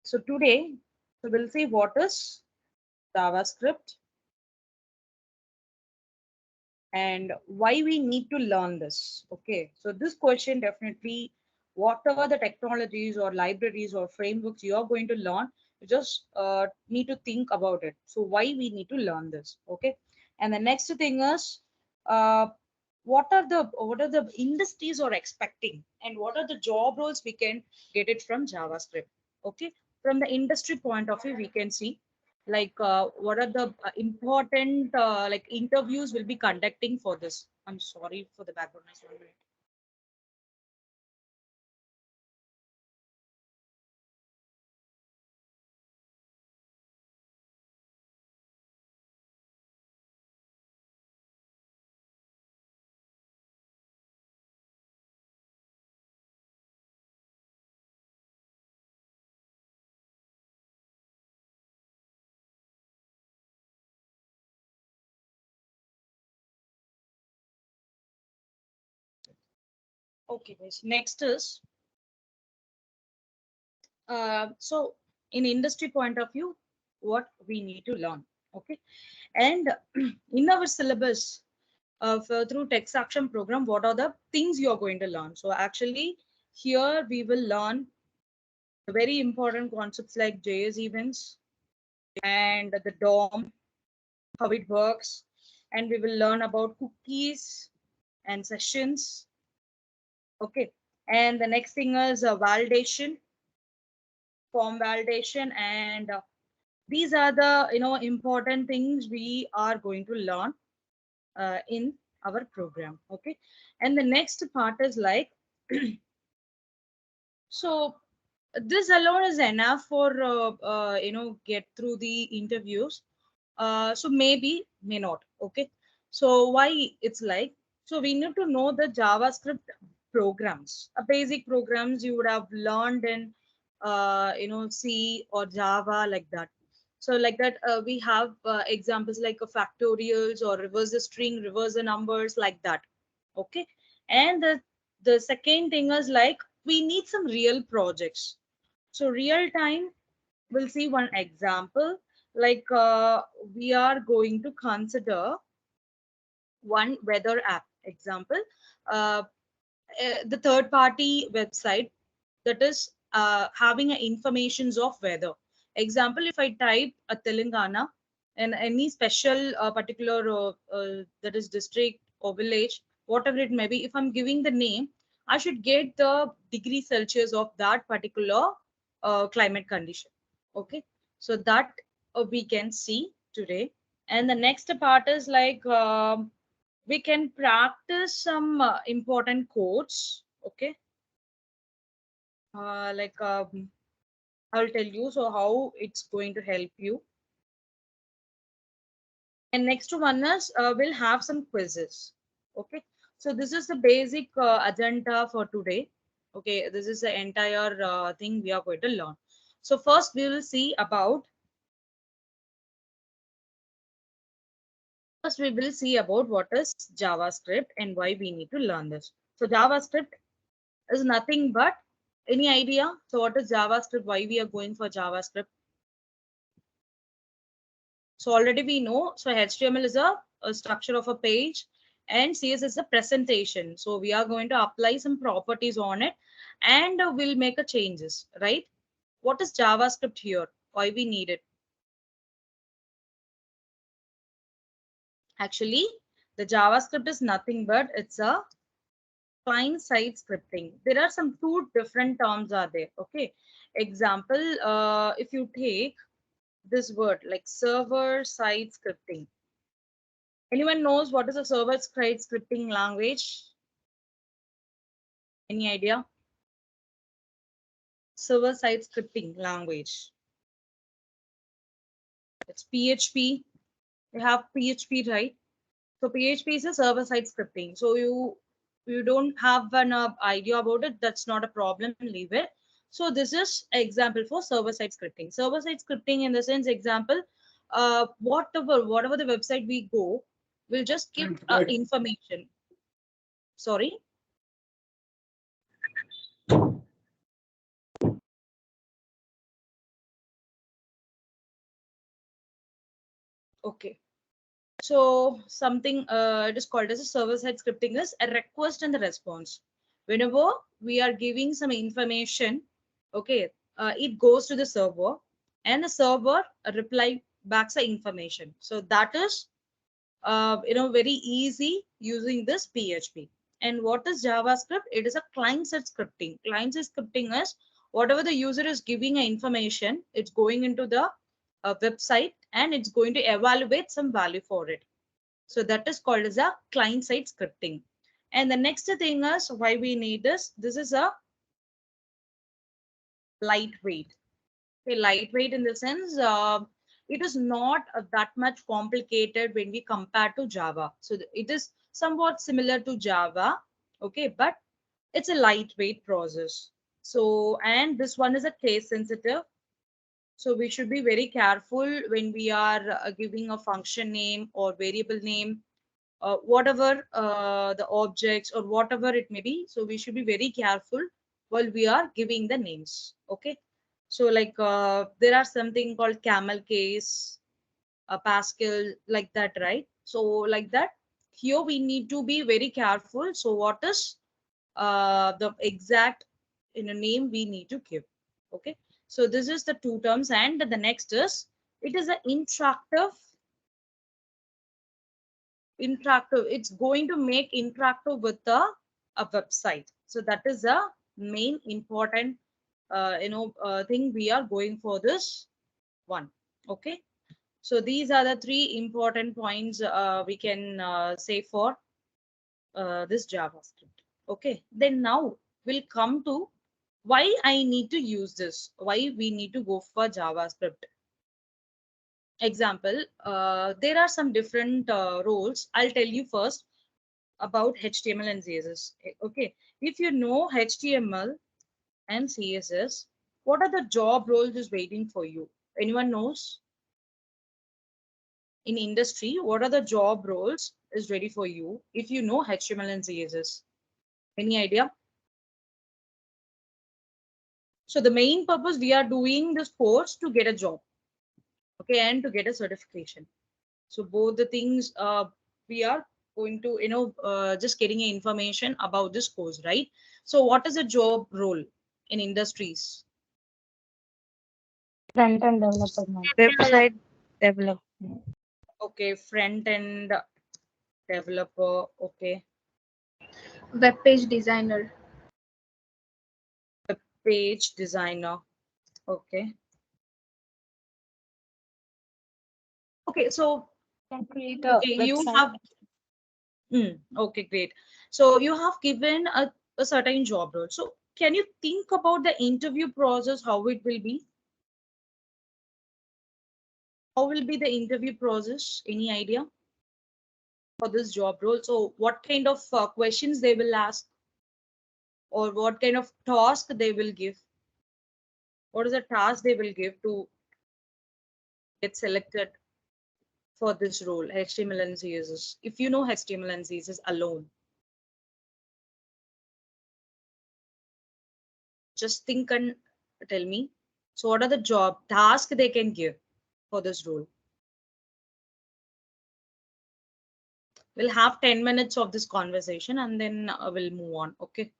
So today, so we'll see what is JavaScript and why we need to learn this. Okay, so this question definitely, whatever the technologies or libraries or frameworks you are going to learn, you just need to think about it. So why we need to learn this? Okay, and the next thing is, uh, what are the industries are expecting, and what are the job roles we can get it from JavaScript? Okay, from the industry point of view, we can see like what are the important like interviews will be conducting for this. I'm sorry for the background noise. 1 minute. Okay, guys. Next is so in industry point of view, what we need to learn. Okay, and in our syllabus of through text action program, what are the things you are going to learn? So actually, here we will learn the very important concepts like JS events and the DOM, how it works, and we will learn about cookies and sessions. Okay, and the next thing is validation, form validation, and these are the important things we are going to learn in our program. Okay, and the next part is like so this alone is enough for get through the interviews. So maybe may not. Okay, so why it's like, so we need to know the JavaScript programs, basic programs you would have learned in C or Java, like that. So like that we have examples like a factorials or reverse the string, reverse the numbers, like that. Okay, and the second thing is like we need some real projects. So real time, we'll see one example. Like we are going to consider one weather app example. Uh, the third party website that is having a informations of weather. Example, if I type a Telangana and any special particular that is district or village, whatever it may be, if I'm giving the name, I should get the degree Celsius of that particular climate condition. Okay, so that we can see today. And the next part is like we can practice some important codes. Okay, like I'll tell you so how it's going to help you. And next one is we'll have some quizzes. Okay, so this is the basic agenda for today. Okay, this is the entire thing we are going to learn. So first we will see about first we will see about what is JavaScript and why we need to learn this. So JavaScript is nothing but, any idea? So what is JavaScript? Why we are going for JavaScript? So already we know. So HTML is a structure of a page, and CSS is a presentation. So we are going to apply some properties on it, and we'll make a changes, right? What is JavaScript here? Why we need it? Actually, the JavaScript is nothing but it's a client-side scripting. There are some two different terms are there. Okay. Example, if you take this word like server-side scripting. Anyone knows what is a server-side scripting language? Any idea? Server-side scripting language. It's PHP. You have PHP, right? So PHP is a server-side scripting. So you don't have an idea about it. That's not a problem. Leave it. So this is example for server-side scripting. Server-side scripting in the sense example, whatever the website we go, we'll just give information. Sorry. Okay. So something it is called as a server-side scripting is a request and the response. Whenever we are giving some information, okay, it goes to the server and the server reply backs the information. So that is very easy using this PHP. And what is JavaScript? It is a client-side scripting. Client-side scripting is whatever the user is giving a information, it's going into the website and it's going to evaluate some value for it. So that is called as a client-side scripting. And the next thing is why we need this. This is a lightweight. Okay, lightweight in the sense it is not that much complicated when we compare to Java. So it is somewhat similar to Java, okay, but it's a lightweight process. So, and this one is a case sensitive. So we should be very careful when we are giving a function name or variable name, whatever the objects or whatever it may be. So we should be very careful while we are giving the names. Okay. So like there are something called camel case, Pascal, like that, right? So like that, here we need to be very careful. So what is the exact name we need to give? Okay. So this is the two terms, and the next is it is an interactive. It's going to make interactive with a website. So that is a main important thing we are going for this one. Okay. So these are the three important points we can say for this JavaScript. Okay. Then now we'll come to why I need to use this, why we need to go for JavaScript. Example, there are some different roles. I'll tell you first about HTML and CSS. Okay, if you know HTML and CSS, what are the job roles is waiting for you? Anyone knows? In industry, what are the job roles is ready for you if you know HTML and CSS? Any idea? So the main purpose we are doing this course to get a job, okay, and to get a certification. So both the things we are going to just getting information about this course, right? So what is a job role in industries? Front-end developer, ma'am. Website development. Okay, front end developer. Okay, Web page designer. page designer. Okay, okay. So Can create a okay, you website. have okay, great. So you have given a certain job role. So can you think about the interview process? How it will be? How will be the interview process? Any idea for this job role? So what kind of questions they will ask, or what kind of task they will give? What is the task they will give to get selected for this role, HTML and CSS? If you know HTML and CSS alone, just think and tell me. So what are the job tasks they can give for this role? We'll have 10 minutes of this conversation and then we'll move on. Okay.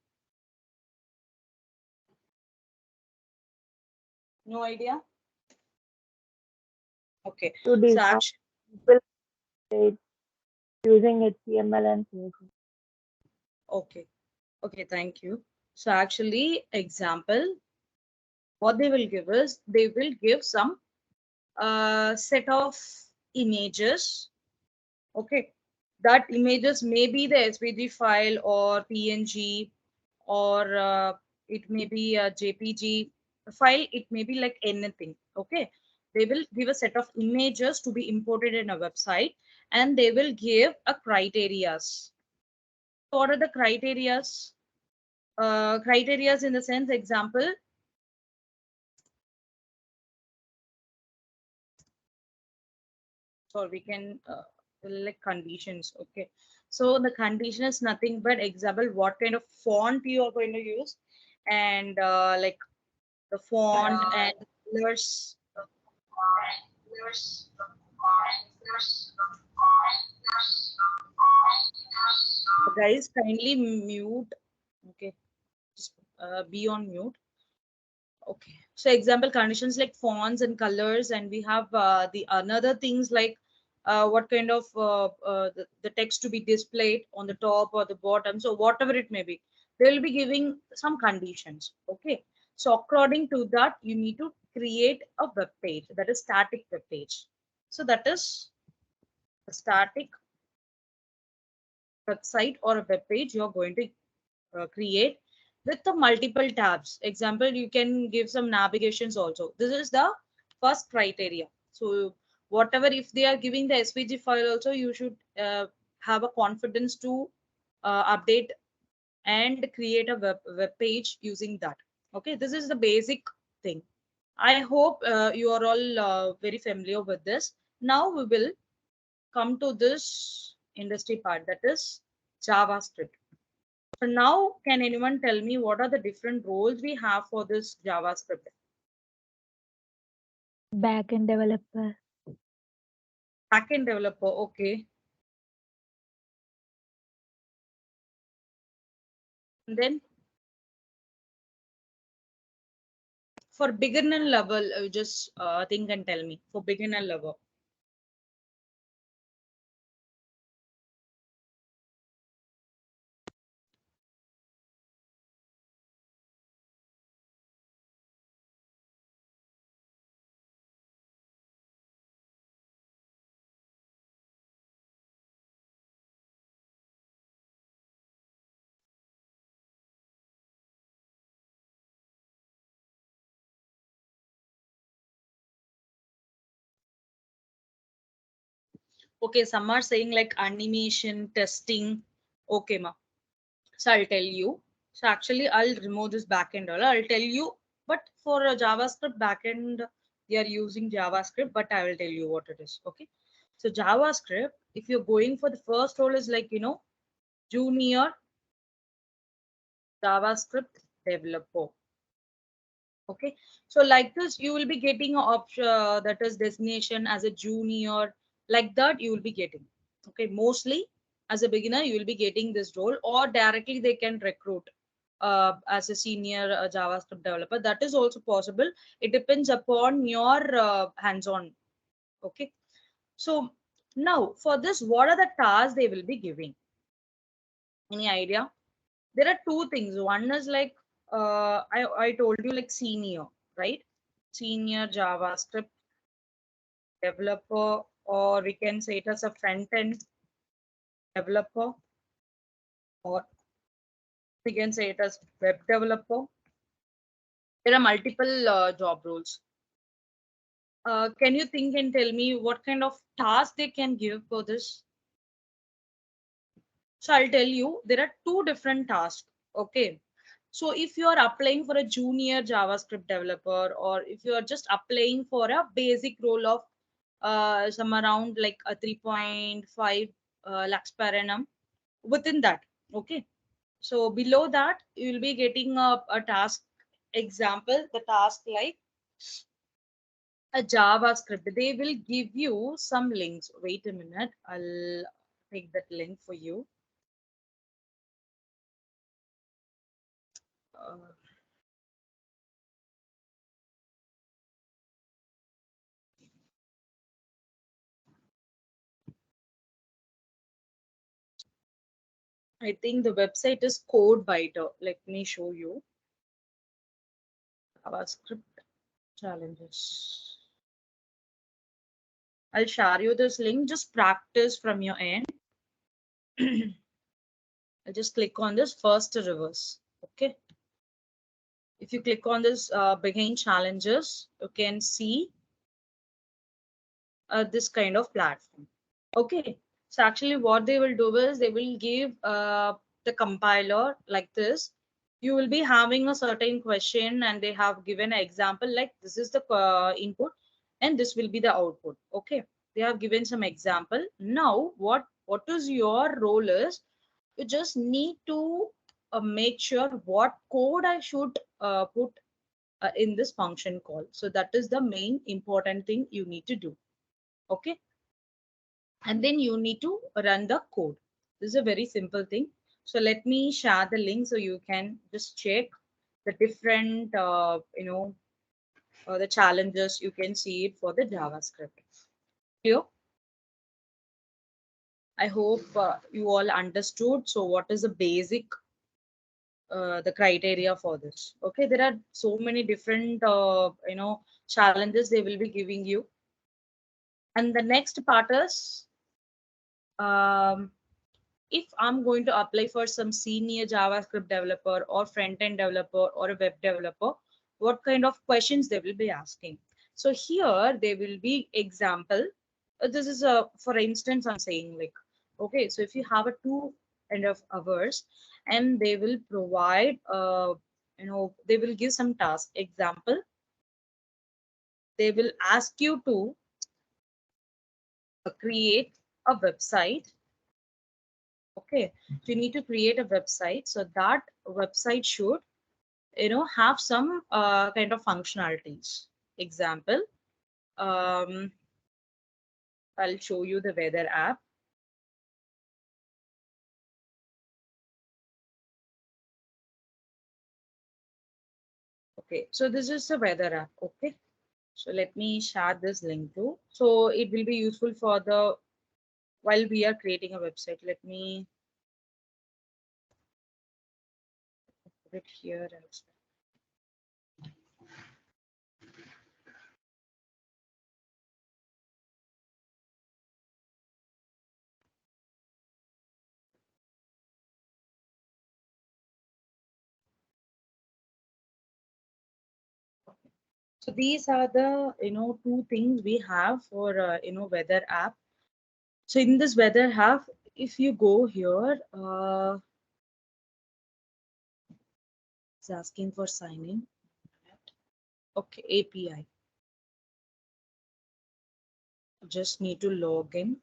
No idea? Okay. To So design actually, simple website using HTML and CSS. okay. Okay, thank you. So actually, example, what they will give is they will give some set of images. Okay, that images may be the SVG file or PNG, or it may be a JPG file. It may be like anything. Okay, they will give a set of images to be imported in a website, and they will give a criterias. What are the criterias? Criterias in the sense, example, or we can like conditions. Okay, so the condition is nothing but example what kind of font you are going to use, and like the font and colors. Guys, kindly mute. Okay, just be on mute. Okay. So example conditions like fonts and colors, and we have the another things like what kind of the text to be displayed on the top or the bottom. So whatever it may be, they will be giving some conditions. Okay. So according to that, you need to create a web page, that is static web page. So that is a static website or a web page you're going to create with the multiple tabs. Example, you can give some navigations also. This is the first criteria. So whatever, if they are giving the SVG file also, you should have a confidence to update and create a web page using that. Okay, this is the basic thing. I hope you are all very familiar with this. Now we will come to this industry part, that is JavaScript. So now, can anyone tell me what are the different roles we have for this JavaScript? Backend developer. Backend developer, okay. And then for beginner level, just think and tell me for beginner level. Okay, some are saying like animation, testing. Okay, ma. So I'll tell you. So actually, I'll remove this backend. I'll tell you. But for a JavaScript backend, they are using JavaScript, but I will tell you what it is. Okay. So JavaScript, if you're going for the first role, is like, junior JavaScript developer. Okay, so like this, you will be getting an option that is designation as a junior, like that you will be getting. Okay, mostly as a beginner, you will be getting this role, or directly they can recruit as a senior JavaScript developer. That is also possible. It depends upon your hands-on. Okay, so now for this, what are the tasks they will be giving? Any idea? There are two things. One is like I told you like senior, right? Senior JavaScript developer, or we can say it as a front end developer, or we can say it as web developer. There are multiple job roles. Can you think and tell me what kind of task they can give for this? So I'll tell you, there are two different tasks. Okay. So if you are applying for a junior JavaScript developer, or if you are just applying for a basic role of some around like a 3.5 lakhs per annum, within that, okay. So below that, you will be getting a task example, the task like a JavaScript. They will give you some links. Wait a minute, I'll take that link for you. Uh, I think the website is CodeBiter. Let me show you. JavaScript challenges. I'll share you this link. Just practice from your end. I'll just click on this first reverse. Okay. If you click on this begin challenges, you can see this kind of platform. Okay. So actually what they will do is they will give the compiler like this. You will be having a certain question, and they have given an example like this is the input and this will be the output. Okay. They have given some example. Now what is your role is, you just need to make sure what code I should put in this function call. So that is the main important thing you need to do. Okay. and then you need to run the code. This is a very simple thing. So let me share the link so you can just check the different, the challenges. You can see it for the JavaScript. Clear? I hope you all understood. So what is the basic, the criteria for this? Okay, there are so many different, challenges they will be giving you. And the next part is, um, if I'm going to apply for some senior JavaScript developer or front-end developer or a web developer, what kind of questions they will be asking. So here they will be example. This is a, for instance, I'm saying like, okay, so if you have a 2.5 hours and they will provide, they will give some task. Example, they will ask you to create a website. Okay, so you need to create a website. So that website should, have some kind of functionalities. Example, um, I'll show you the weather app. Okay, so this is the weather app. Okay, so let me share this link too. So it will be useful for the, while we are creating a website. Let me put it here and so these are the, two things we have for, weather app. So in this weather app, if you go here, it's asking for signing. Okay, API. Just need to log in.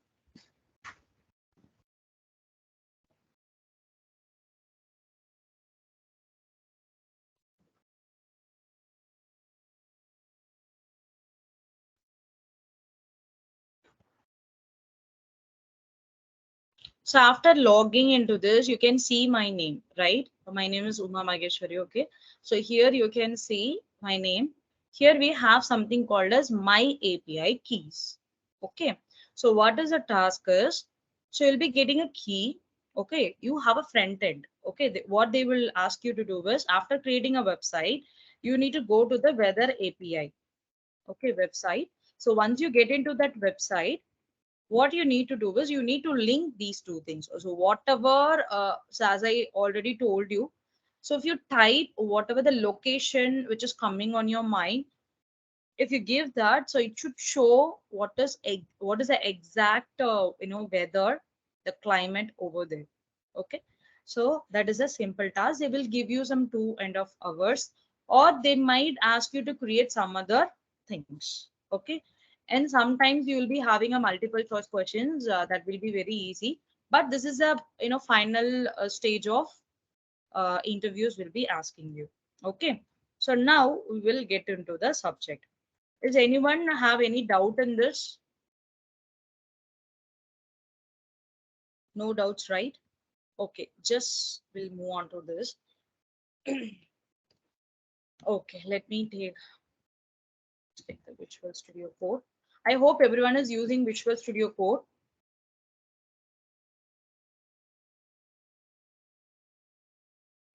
So after logging into this, you can see my name, right? My name is Uma Mageshwari. Okay. So here you can see my name. Here we have something called as my API keys. Okay. So what is the task is, so you'll be getting a key. Okay. You have a front end. Okay. What they will ask you to do is, after creating a website, you need to go to the weather API. Okay. Website. So once you get into that website, what you need to do is you need to link these two things. So whatever, so as I already told you, so if you type whatever the location which is coming on your mind, if you give that, so it should show what is the exact, weather, the climate over there. Okay, so that is a simple task. They will give you some 2.5 hours, or they might ask you to create some other things. Okay, and sometimes you will be having a multiple choice questions, that will be very easy, but this is a, final stage of interviews will be asking you. Okay, so now we will get into the subject. Does anyone have any doubt in this? No doubts, right? Okay, just we'll move on to this. Okay, let me take the Visual Studio Code. I hope everyone is using Visual Studio Code.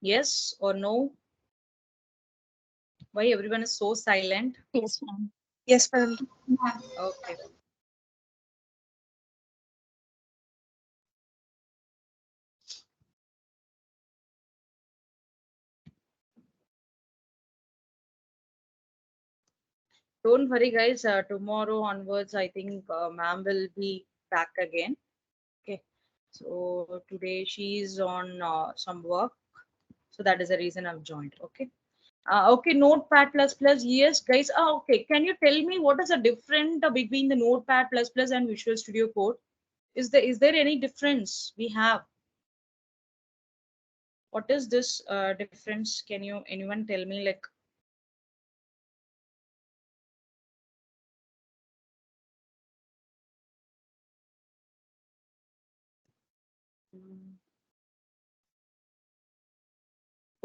Yes or no? Why everyone is so silent? Yes, ma'am. Yes, ma'am. Okay. Don't worry, guys. Tomorrow onwards, I think ma'am will be back again. Okay. So today she's on some work. So that is the reason I've joined. Okay. Okay, Notepad plus plus. Yes, guys. Okay. Can you tell me what is the difference between the Notepad plus plus and Visual Studio Code? Is there any difference we have? What is this difference? Can you anyone tell me, like,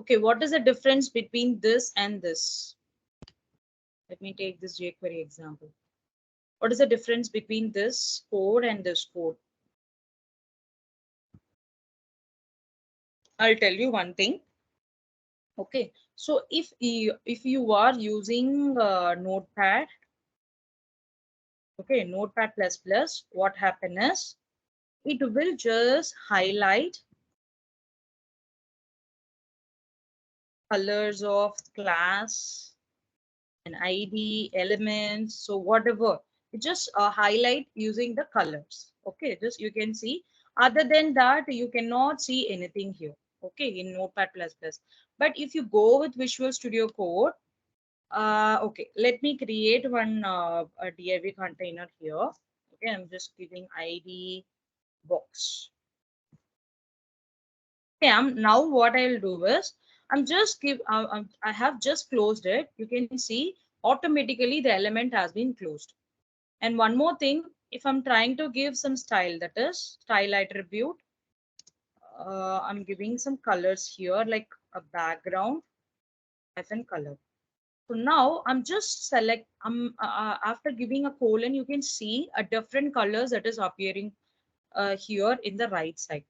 Okay, what is the difference between this and this? Let me take this jQuery example. What is the difference between this code and this code? I'll tell you one thing. Okay, so if you are using Notepad, okay, Notepad plus plus, what happen is it will just highlight colors of class and ID elements. So whatever, you just highlight using the colors. Okay, just you can see. Other than that, you cannot see anything here. Okay, in Notepad plus plus. But if you go with Visual Studio Code, okay, let me create one a div container here. Okay, I'm just giving ID box. Okay, now what I'll do is I have just closed it. You can see automatically the element has been closed. And one more thing, if I'm trying to give some style, that is style attribute, I'm giving some colors here like a background and color. So now I'm just after giving a colon, you can see a different colors that is appearing here in the right side.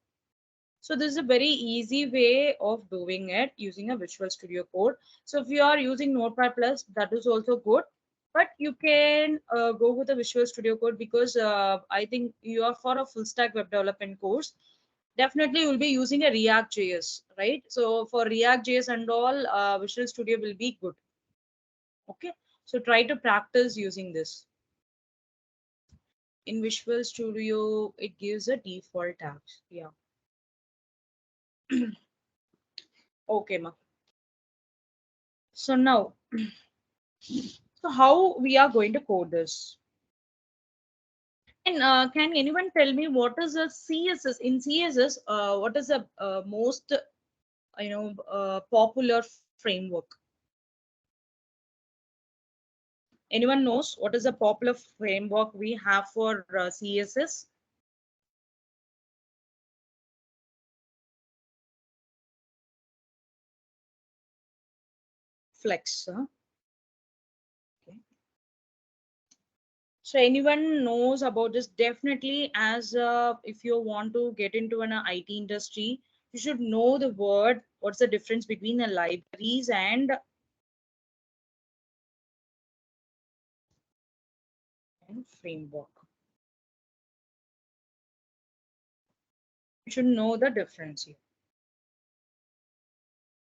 So this is a very easy way of doing it using a Visual Studio Code. So if you are using Notepad Plus, that is also good. But you can go with the Visual Studio Code because I think you are for a full stack web development course. Definitely you will be using a React JS, right? So for React JS and all, Visual Studio will be good. Okay. So try to practice using this. In Visual Studio, it gives a default tabs. Yeah. Okay, ma. So now, so how we are going to code this? And can anyone tell me what is a CSS? In CSS, what is the most popular framework? Anyone knows what is a popular framework we have for CSS? Flex. Huh? Okay. So anyone knows about this? Definitely, as if you want to get into an IT industry, you should know the word. What's the difference between the libraries and framework? You should know the difference here.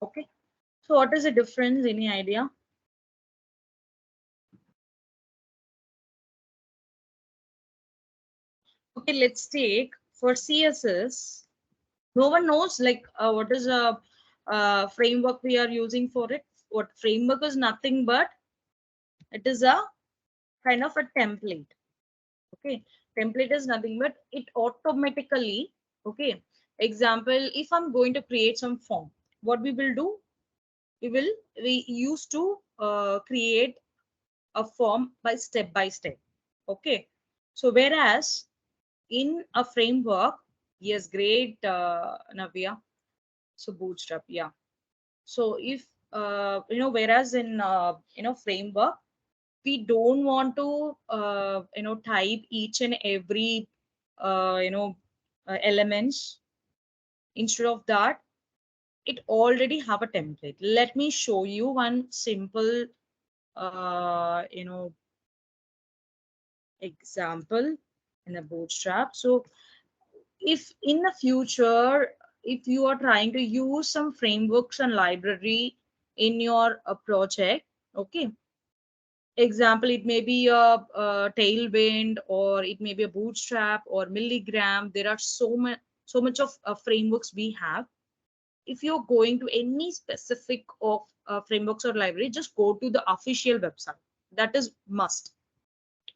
Okay. So what is the difference? Any idea? Okay, let's take for CSS. No one knows like what is a framework we are using for it. What framework is nothing but it is a kind of a template. Okay, template is nothing but it automatically. Okay, example, if I'm going to create some form, what we will do? We used to create a form by step by step. Okay, so whereas in a framework, yes, great, Navya. So Bootstrap, yeah. So if whereas in framework, we don't want to type each and every elements. Instead of that, it already have a template. Let me show you one simple example in a Bootstrap. So if in the future, if you are trying to use some frameworks and library in your project, okay, example, it may be a tailwind, or it may be a Bootstrap or milligram. There are so much of frameworks we have. If you're going to any specific of frameworks or library, just go to the official website. That is must.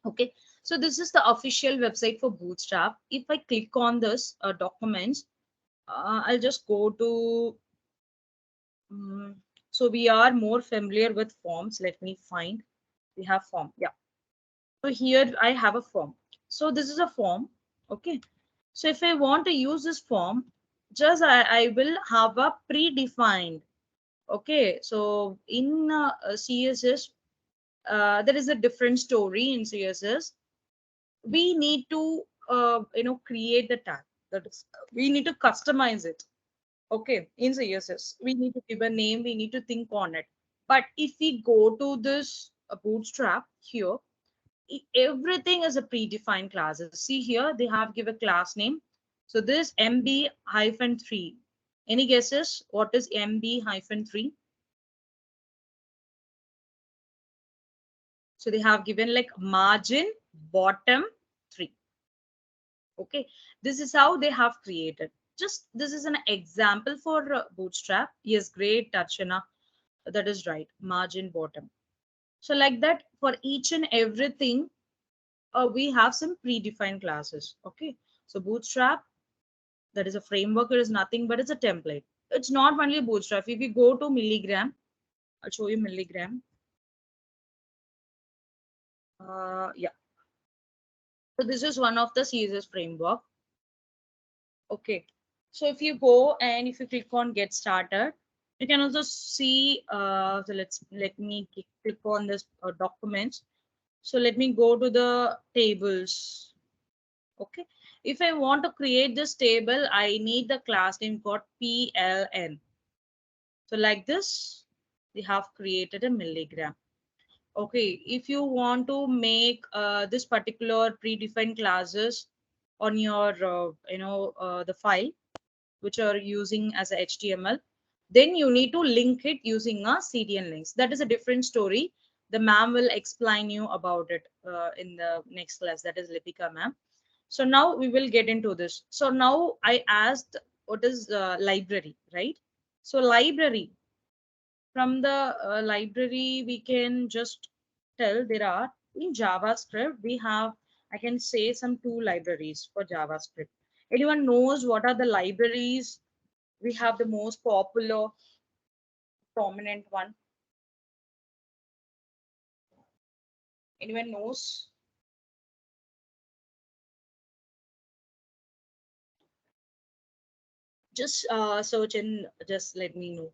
Okay, so this is the official website for Bootstrap. If I click on this documents, I'll just go to. So we are more familiar with forms. Let me find. We have form. Yeah. So here I have a form. So this is a form. Okay. So if I want to use this form, just I will have a predefined. Okay, so in CSS, there is a different story in CSS. We need to create the tag. That is, we need to customize it. Okay, in CSS, we need to give a name. We need to think on it. But if we go to this Bootstrap here, everything is a predefined classes. See here, they have give a class name. So this MB-3. Any guesses? What is MB-3? So they have given like margin bottom 3. Okay, this is how they have created. Just this is an example for Bootstrap. Yes, great, Tarchana. That is right. Margin bottom. So like that for each and everything, we have some predefined classes. Okay, so Bootstrap, that is a framework. It is nothing but it's a template. It's not only Bootstrap. If you go to Milligram, I'll show you Milligram. Yeah. So this is one of the CSS framework. Okay. So if you go and if you click on get started, you can also see. So let me click on this documents. So let me go to the tables. Okay. If I want to create this table, I need the class name called PLN. So like this, we have created a milligram. Okay, if you want to make this particular predefined classes on your, the file, which are using as a HTML, then you need to link it using a CDN links. That is a different story. The ma'am will explain you about it in the next class. That is Lipika ma'am. So now we will get into this. So now I asked what is library, right? So library, from the library, we can just tell there are in JavaScript, we have, I can say some two libraries for JavaScript. Anyone knows what are the libraries? We have the most popular, prominent one. Anyone knows? Just search and just let me know.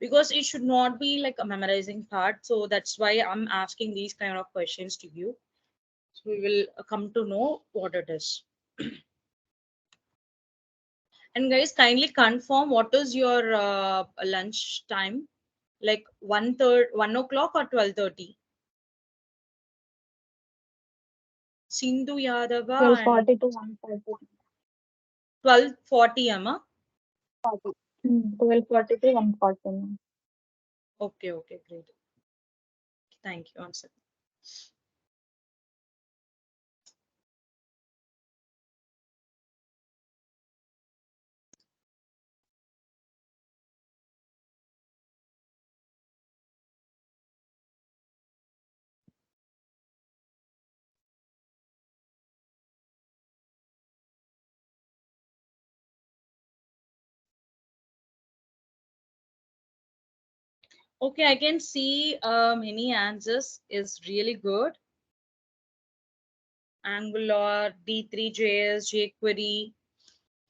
Because it should not be like a memorizing part. So that's why I'm asking these kind of questions to you. So we will come to know what it is. And guys, kindly confirm what is your lunch time, like 1 o'clock or 12:30. Sindhu Yadava and 12:40 to 1:40. 12:40 Amma. 12:40 to 1:40. Okay, okay, great. Thank you. One second. Okay, I can see many answers is really good. Angular, D3JS, jQuery,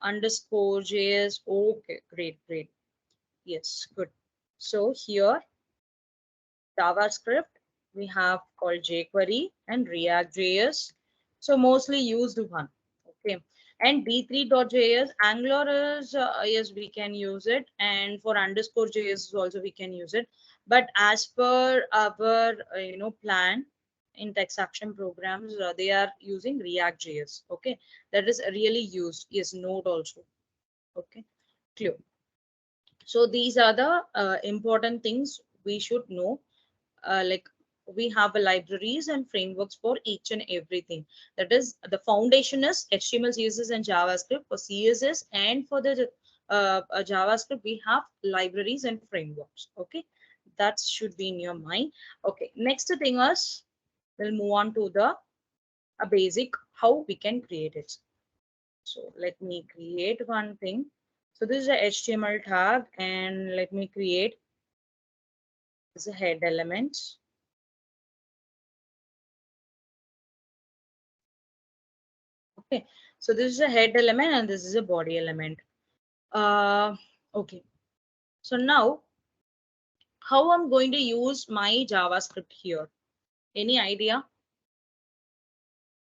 underscore JS. Okay, great, great. Yes, good. So here JavaScript, we have called jQuery and React.js. So mostly used one. Okay. And D3.js, Angular is, yes, we can use it. And for underscore JS also we can use it. But as per our, plan in text action programs, they are using React.js. Okay. That is really used. Yes, Node also. Okay. Clear. So these are the important things we should know, like we have a libraries and frameworks for each and everything. That is the foundation is HTML, CSS, and JavaScript for CSS, and for the JavaScript we have libraries and frameworks. Okay, that should be in your mind. Okay, next thing is we'll move on to the a basic how we can create it. So let me create one thing. So this is a HTML tag, and let me create this is a head element. Okay, So this is a head element and this is a body element. Okay. So now how I'm going to use my JavaScript here? Any idea?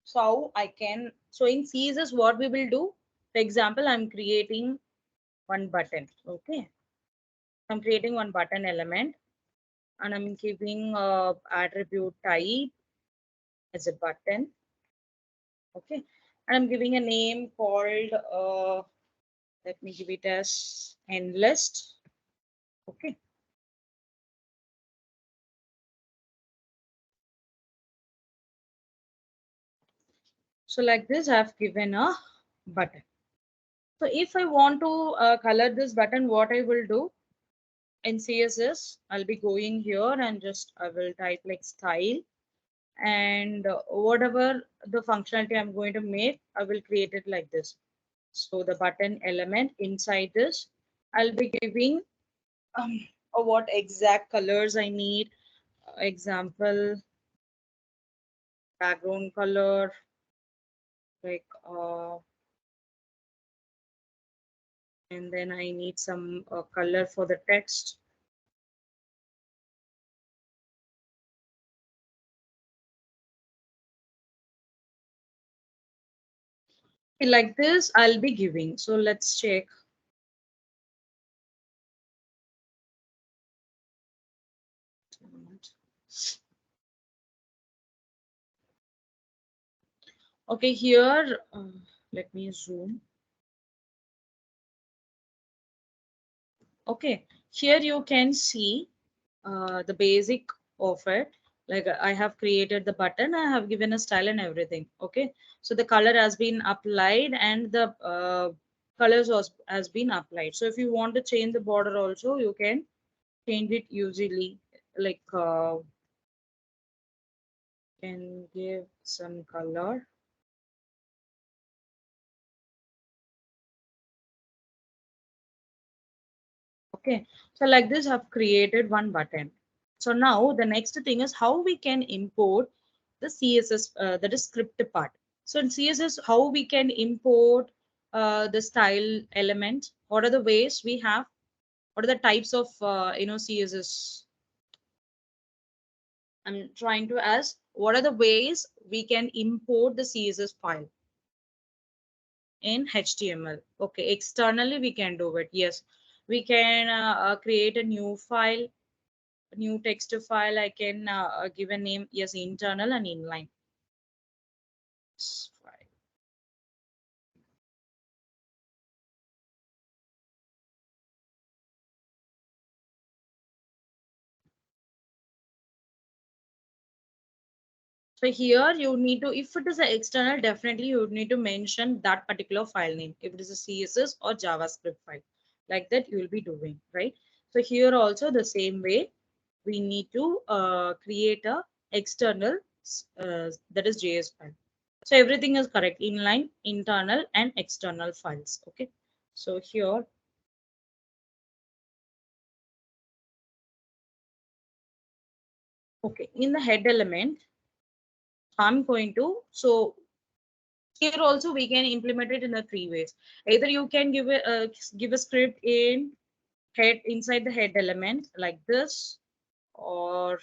So I can, so in CSS, what we will do, for example, I'm creating one button. Okay. I'm creating one button element and I'm giving attribute type as a button. Okay. And I'm giving a name called, let me give it as end list. Okay. So like this, I've given a button. So if I want to color this button, what I will do in CSS, I'll be going here and just I will type like style and whatever the functionality I'm going to make, I will create it like this. So the button element inside this, I'll be giving what exact colors I need. Example, background color, like and then I need some color for the text. Like this, I'll be giving. So let's check. Okay, here, let me zoom. Okay, here you can see the basic of it. Like I have created the button, I have given a style and everything. Okay, so the color has been applied and the colors has been applied. So if you want to change the border also, you can change it easily. Like can give some color. Okay, so like this, I've created one button. So now the next thing is how we can import the CSS, that is script part. So in CSS, how we can import the style element? What are the ways we have? What are the types of CSS? I'm trying to ask, what are the ways we can import the CSS file in HTML? Okay, externally we can do it. Yes, we can create a new text file. I can give a name, yes, internal and inline file. So here you need to, if it is an external, definitely you would need to mention that particular file name. If it is a CSS or JavaScript file, like that you will be doing, right? So here also the same way, we need to create a external, that is JS file. So everything is correct, inline, internal and external files. Okay. So here, okay, in the head element, I'm going to, so here also we can implement it in the three ways. Either you can give a script in head inside the head element like this, or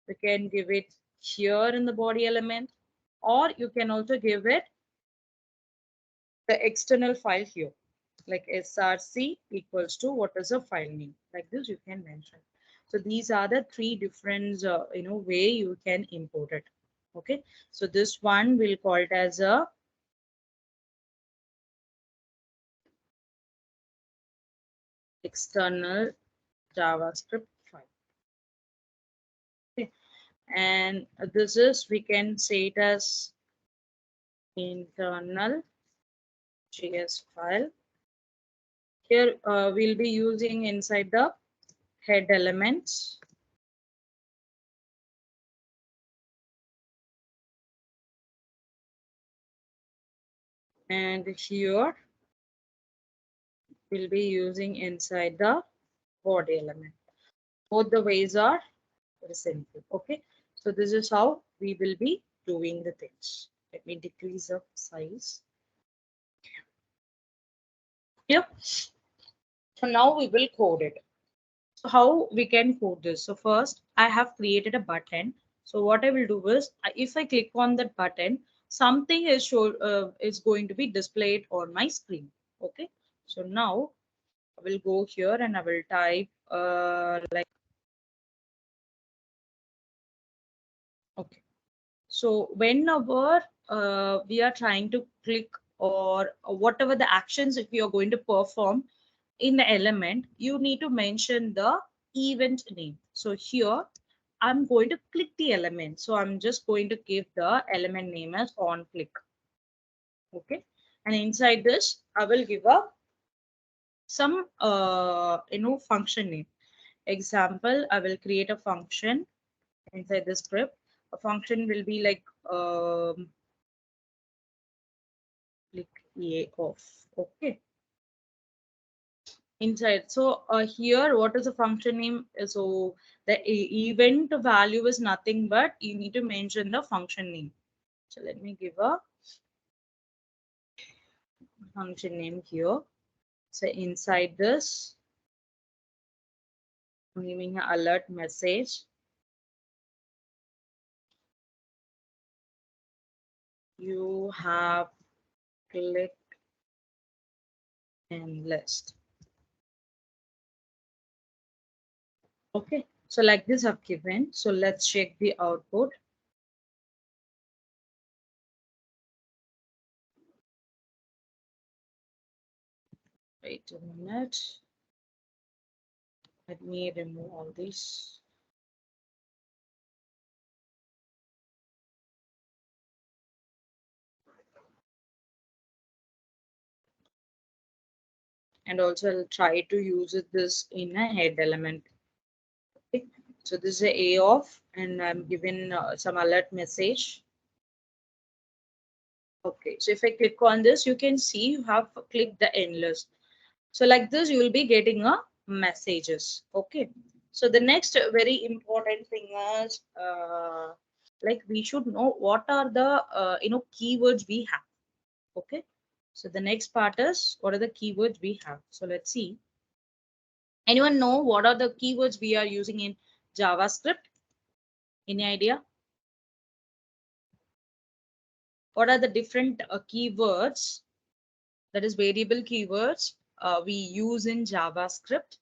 you can give it here in the body element, or you can also give it the external file here, like src equals to what is a file name, like this you can mention. So these are the three different way you can import it. Okay, so this one we'll call it as a external JavaScript file. Okay. And this is, we can say it as internal JS file. Here we'll be using inside the head elements. And here we'll be using inside the body element. Both the ways are very simple. Okay. So this is how we will be doing the things. Let me decrease the size. Yep. So now we will code it. So how we can code this? So first I have created a button. So what I will do is if I click on that button, something is going to be displayed on my screen. Okay. So now I will go here and I will type like okay. So whenever we are trying to click or whatever the actions if you are going to perform in the element, you need to mention the event name. So here I'm going to click the element. So I'm just going to give the element name as on click. Okay. And inside this, I will give a some function name. Example, I will create a function inside the script. A function will be like click EA off. Okay. Inside. So here, what is the function name? So the event value is nothing but you need to mention the function name. So let me give a function name here. So inside this, I'm giving an alert message. You have clicked in list. Okay. So like this I've given. So let's check the output. Wait a minute. Let me remove all these. And also I'll try to use this in a head element. Okay. So this is a off and I'm given some alert message. Okay, so if I click on this, you can see you have clicked the endless. So like this, you will be getting a messages. Okay. So the next very important thing is like we should know what are the keywords we have. Okay. So the next part is what are the keywords we have. So let's see. Anyone know what are the keywords we are using in JavaScript? Any idea? What are the different keywords, that is variable keywords we use in JavaScript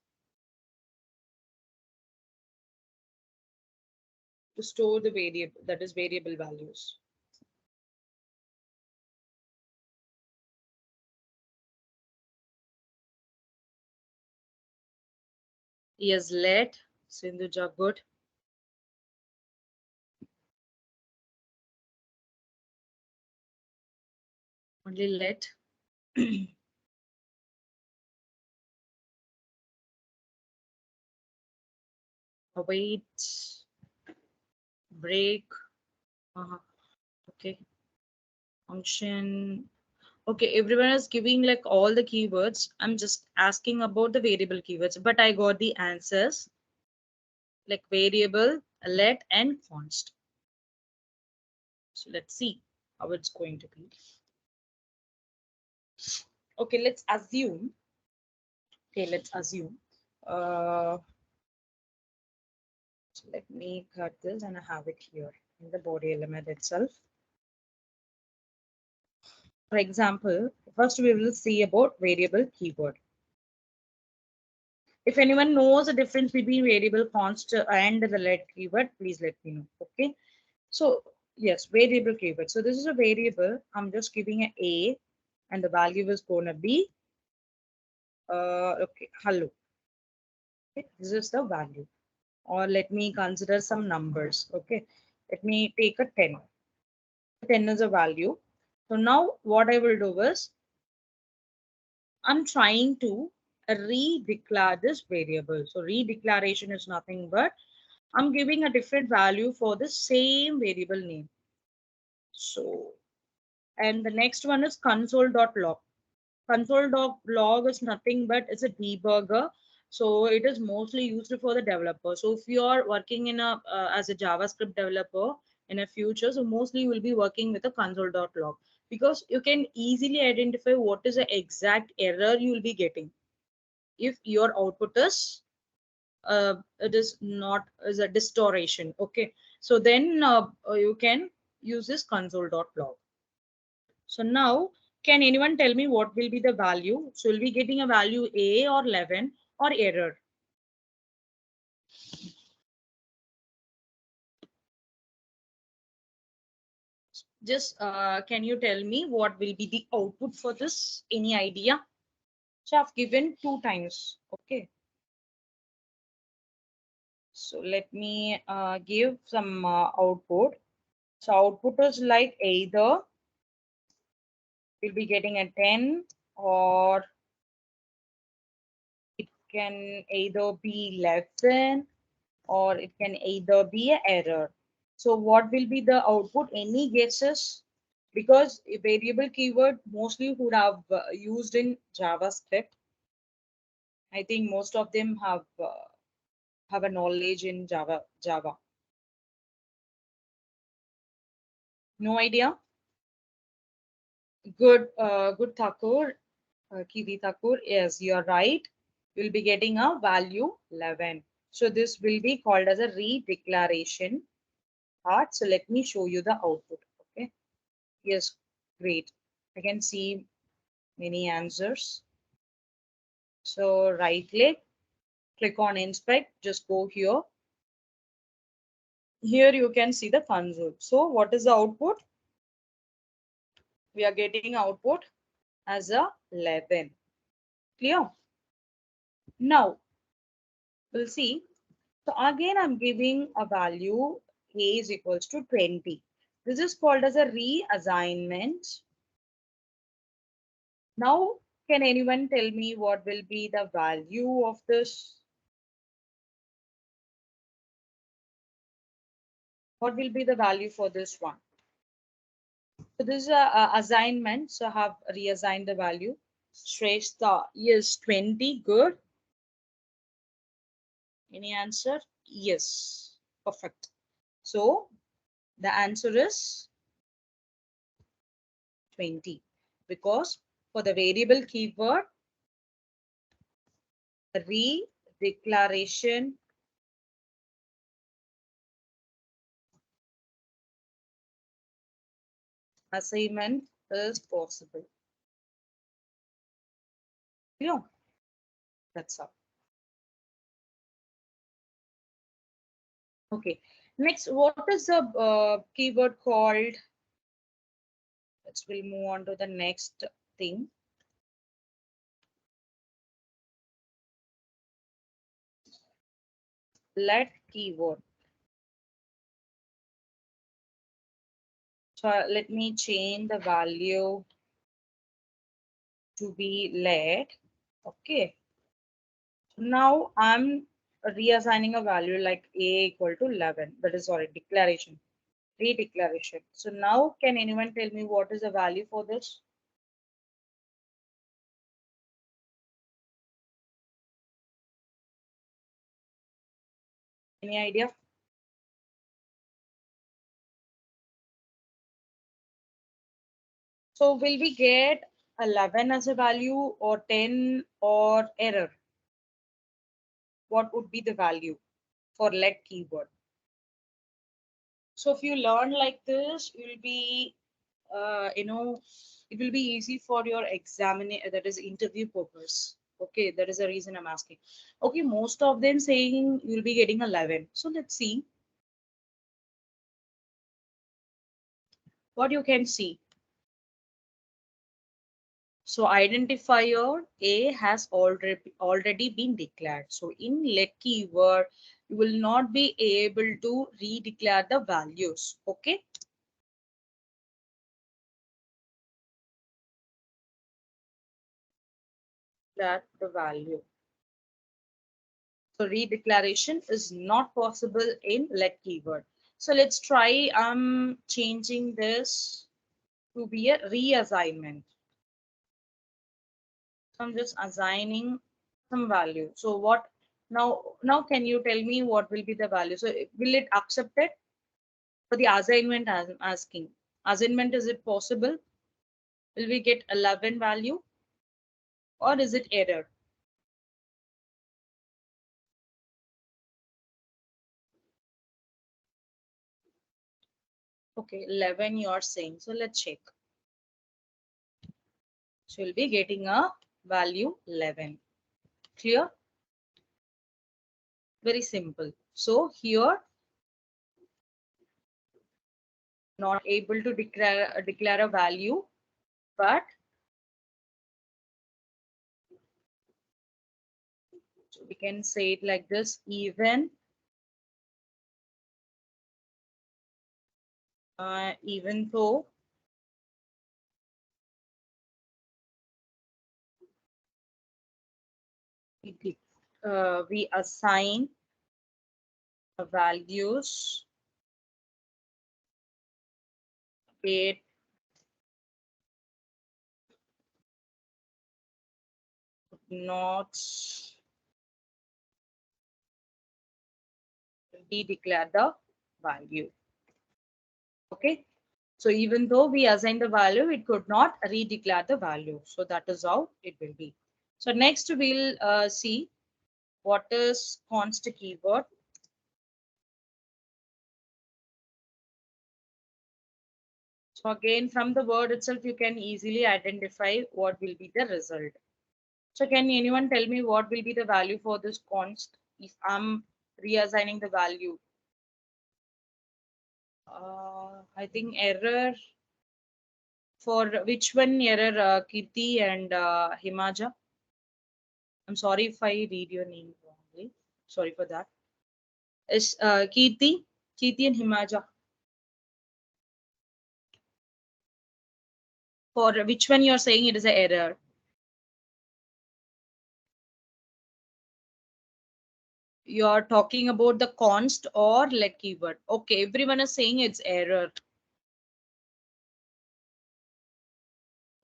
to store the variable, that is variable values? Yes, let Sindhuja, good. Only let. Await, break. Okay, function. Okay, everyone is giving like all the keywords. I'm just asking about the variable keywords, but I got the answers like variable, let, and const. So let's see how it's going to be. Okay, let's assume. Okay, let's assume. Uh, so let me cut this and I have it here in the body element itself. For example, first we will see about variable keyword. If anyone knows the difference between variable const and the let keyword, please let me know. Okay. So yes, variable keyword. So this is a variable. I'm just giving a and the value is going to be okay, hello. Okay, this is the value. Or let me consider some numbers. Okay, let me take a 10. 10 is a value. So now what I will do is I'm trying to redeclare this variable. So redeclaration is nothing but I'm giving a different value for the same variable name. So, and the next one is console.log. Console.log is nothing but it's a debugger. So it is mostly used for the developer. So if you are working in a as a JavaScript developer in a future, so mostly you will be working with a console.log. because you can easily identify what is the exact error you will be getting if your output is it is not is a distortion. Okay, so then you can use this console.log. So now, can anyone tell me what will be the value? So we'll be getting a value A or 11 or error. Just can you tell me what will be the output for this? Any idea? So I've given 2 times. Okay. So let me give some output. So output is like either we'll be getting a 10 or it can either be 11 or it can either be an error. So what will be the output? Any guesses? Because a variable keyword mostly would have used in JavaScript. I think most of them have a knowledge in Java. No idea. Good Thakur, Kivi Thakur. Yes, you are right. You'll be getting a value 11. So this will be called as a redeclaration part. So let me show you the output. Okay. Yes, great. I can see many answers. So right click on inspect, just go here. Here you can see the console. So what is the output? We are getting output as a 11. Clear? Now we'll see. So again, I'm giving a value A is equals to 20. This is called as a reassignment. Now, can anyone tell me what will be the value of this? What will be the value for this one? So this is a assignment. So I have reassigned the value. Shrestha, yes, 20. Good. Any answer? Yes. Perfect. So the answer is 20 because for the variable keyword, the redeclaration assignment is possible. Yeah, that's all. Okay. Next, what is the keyword called? Let's we'll move on to the next thing. Let keyword. So let me change the value to be let. Okay. Now I'm reassigning a value like A equal to 11. That is sorry, declaration. Redeclaration. So now can anyone tell me what is the value for this? Any idea? So will we get 11 as a value or 10 or error? What would be the value for let keyword? So if you learn like this, you will be, it will be easy for your that is interview purpose. Okay, that is the reason I'm asking. Okay, most of them saying you'll be getting 11. So let's see what you can see. So identifier A has already been declared. So in let keyword, you will not be able to redeclare the values. Okay. That the value. So redeclaration is not possible in let keyword. So let's try changing this to be a reassignment. So I'm just assigning some value. So what now can you tell me what will be the value? So will it accept it? For the assignment, I'm asking. Assignment, is it possible? Will we get 11 value or is it error? Okay, 11 you are saying. So let's check. So we'll be getting a value 11. Clear? Very simple. So here, not able to declare a value, but we can say it like this: even though we assign values, it not declare the value. Okay. So even though we assign the value, it could not redeclare the value. So that is how it will be. So next we'll see what is const keyword. So again, from the word itself, you can easily identify what will be the result. So can anyone tell me what will be the value for this const if I'm reassigning the value? I think error for which one error, Kirti and Himaja? I'm sorry if I read your name wrongly. Sorry for that. Is Kirti and Himaja. For which one you're saying it is an error? You're talking about the const or let keyword. Okay, everyone is saying it's error.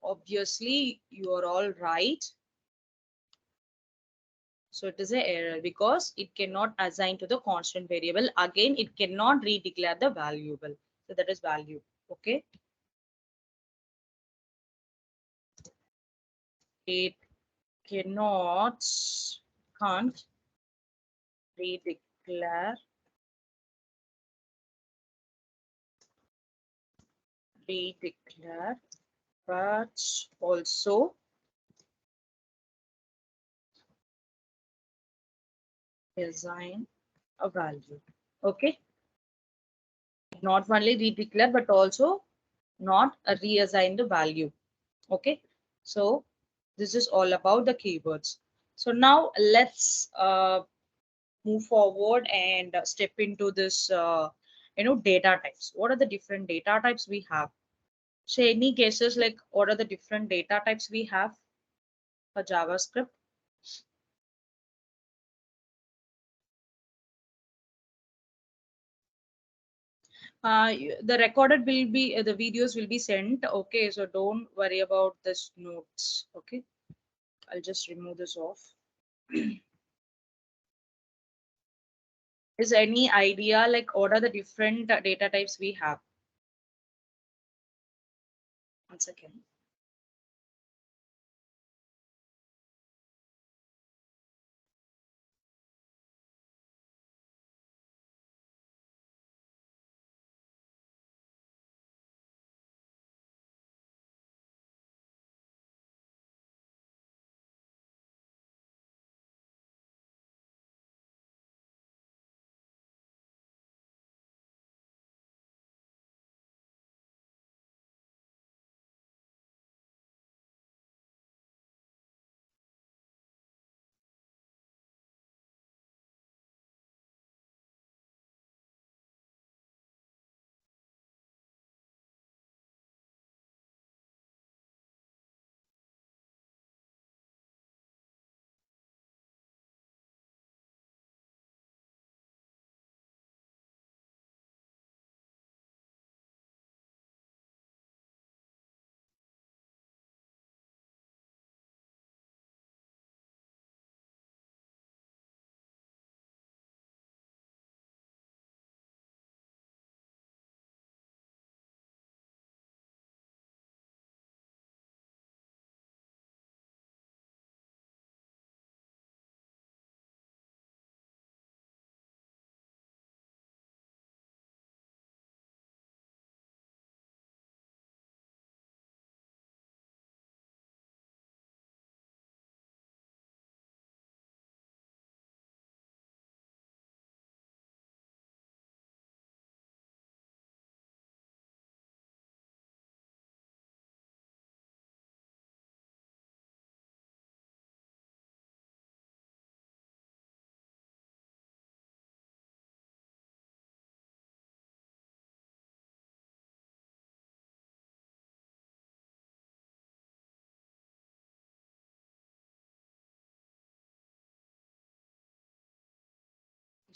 Obviously, you are all right. So it is an error because it cannot assign to the constant variable. Again, it cannot redeclare the variable. So that is value. Okay. It cannot, can't redeclare, but also assign a value. Okay. Not only redeclare, but also not reassign the value. Okay. So this is all about the keywords. So now let's move forward and step into this, data types. What are the different data types we have? So any guesses like what are the different data types we have for JavaScript? The recorded will be the videos will be sent. Okay, so don't worry about this notes. Okay, I'll just remove this off. Is any idea like what are the different data types we have? One second.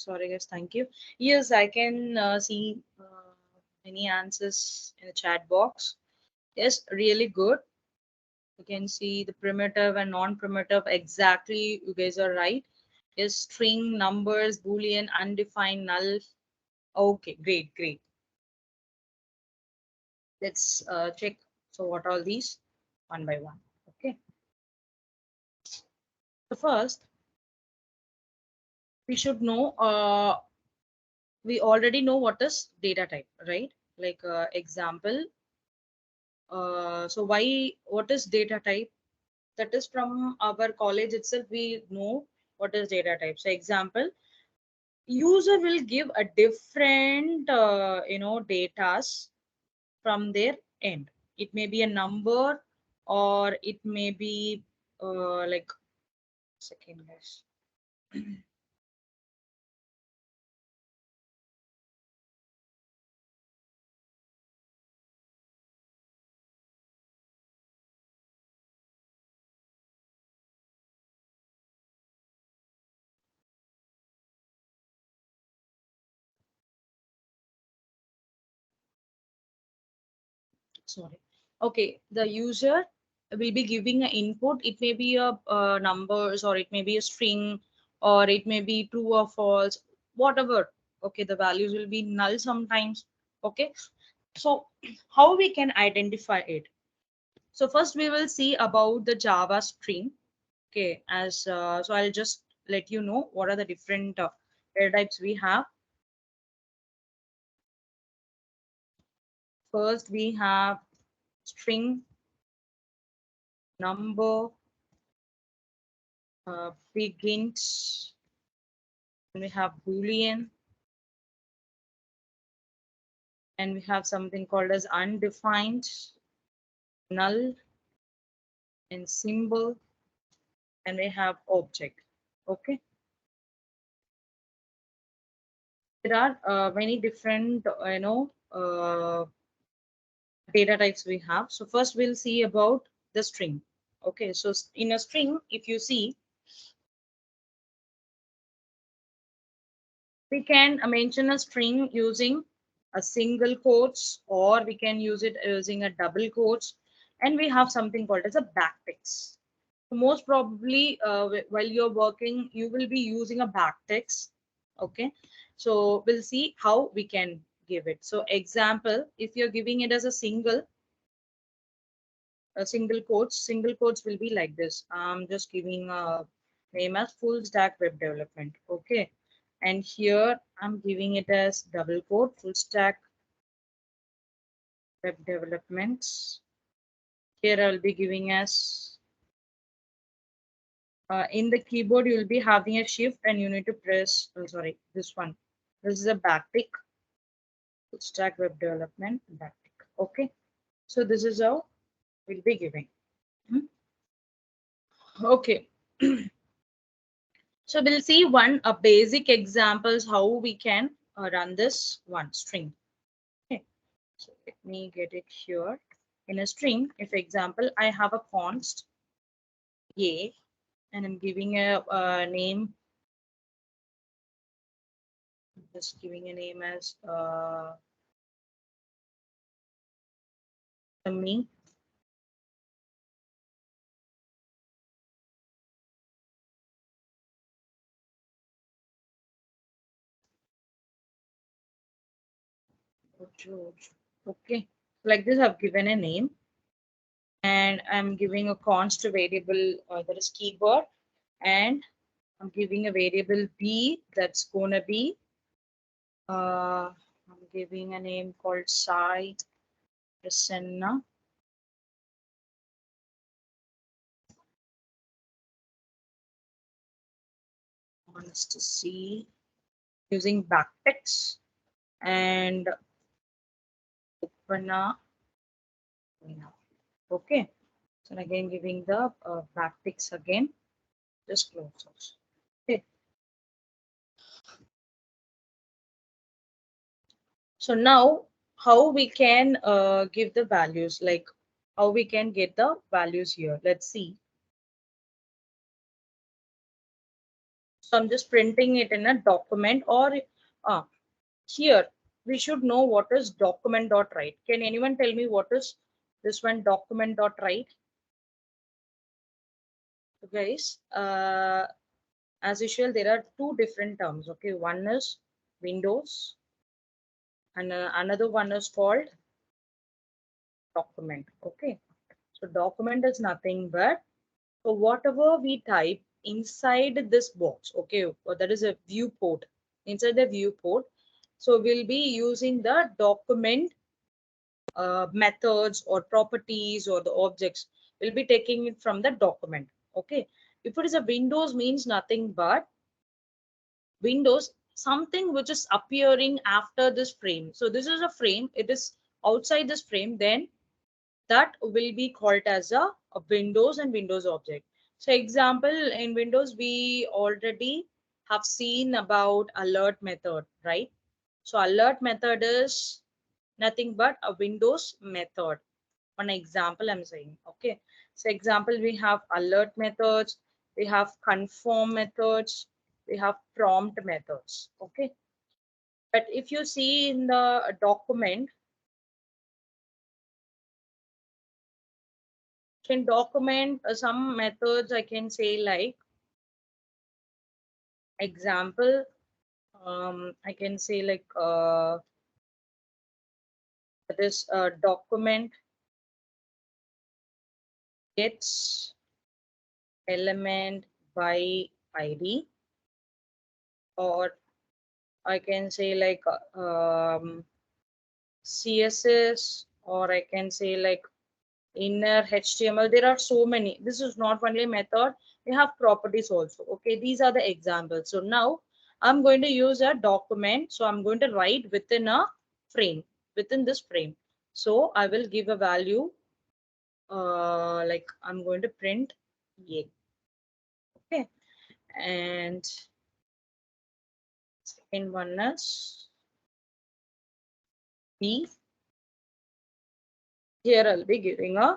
Sorry guys, thank you. Yes, I can see many answers in the chat box. Yes, really good. You can see the primitive and non-primitive. Exactly, you guys are right. Yes, string, numbers, boolean, undefined, null. Okay, great, great. Let's check. So what are these? One by one. Okay. So first, we should know. We already know what is data type, right? Like example. So why? What is data type? That is from our college itself. We know what is data type. So example, user will give a different datas from their end. It may be a number, or it may be like second guys. Sorry. Okay, the user will be giving an input. It may be a numbers, or it may be a string, or it may be true or false, whatever. Okay, the values will be null sometimes. Okay, so how we can identify it? So first we will see about the Java string. Okay, as so I'll just let you know what are the different data types we have. First we have string, number, begins, and we have boolean, and we have something called as undefined, null, and symbol, and we have object. Okay, there are many different data types we have. So first we'll see about the string. Okay, so in a string, if you see, we can mention a string using a single quotes, or we can use it using a double quotes, and we have something called as a backticks. So most probably while you're working, you will be using a backticks. Okay, so we'll see how we can give it. So example, if you're giving it as a single quotes will be like this. I'm just giving a name as full stack web development. Okay, and here I'm giving it as double quote full stack web developments. Here I'll be giving as in the keyboard you'll be having a shift, and you need to press sorry, this one. This is a backtick, full stack web development backtick. Okay, so this is how we'll be giving. Hmm. Okay. So we'll see one basic examples how we can run this one string. Okay, so let me get it here. In a string, if example I have a const a, and I'm giving a name, just giving a name as me. George. Okay, like this I've given a name, and I'm giving a const variable that is keyword, and I'm giving a variable b that's gonna be I'm giving a name called Sai Prasanna. Wants to see using backticks and Upana. Okay, so again giving the backticks again. Just close those. Okay. So now how we can give the values, like how we can get the values here. Let's see. So I'm just printing it in a document, or here we should know what is document.write. Can anyone tell me what is this one, document.write? So guys, as usual, there are two different terms. Okay, one is Windows, and another one is called document. Okay, so document is nothing but, so whatever we type inside this box, okay, or that is a viewport, inside the viewport. So we'll be using the document methods or properties or the objects. We'll be taking it from the document. Okay, if it is a Windows, means nothing but Windows, something which is appearing after this frame. So this is a frame, it is outside this frame, then that will be called as a Windows and Windows object. So example, in Windows, we already have seen about alert method, right? So alert method is nothing but a Windows method. One example I'm saying, okay. So example, we have alert methods, we have confirm methods, we have prompt methods, okay. But if you see in the document, can document some methods, I can say like example, I can say like that is document gets element by ID, or I can say like CSS, or I can say like inner HTML. There are so many. This is not only method, we have properties also. Okay, these are the examples. So now I'm going to use a document. So I'm going to write within a frame, within this frame. So I will give a value, like I'm going to print A. Okay, and second one is B. Here I'll be giving a,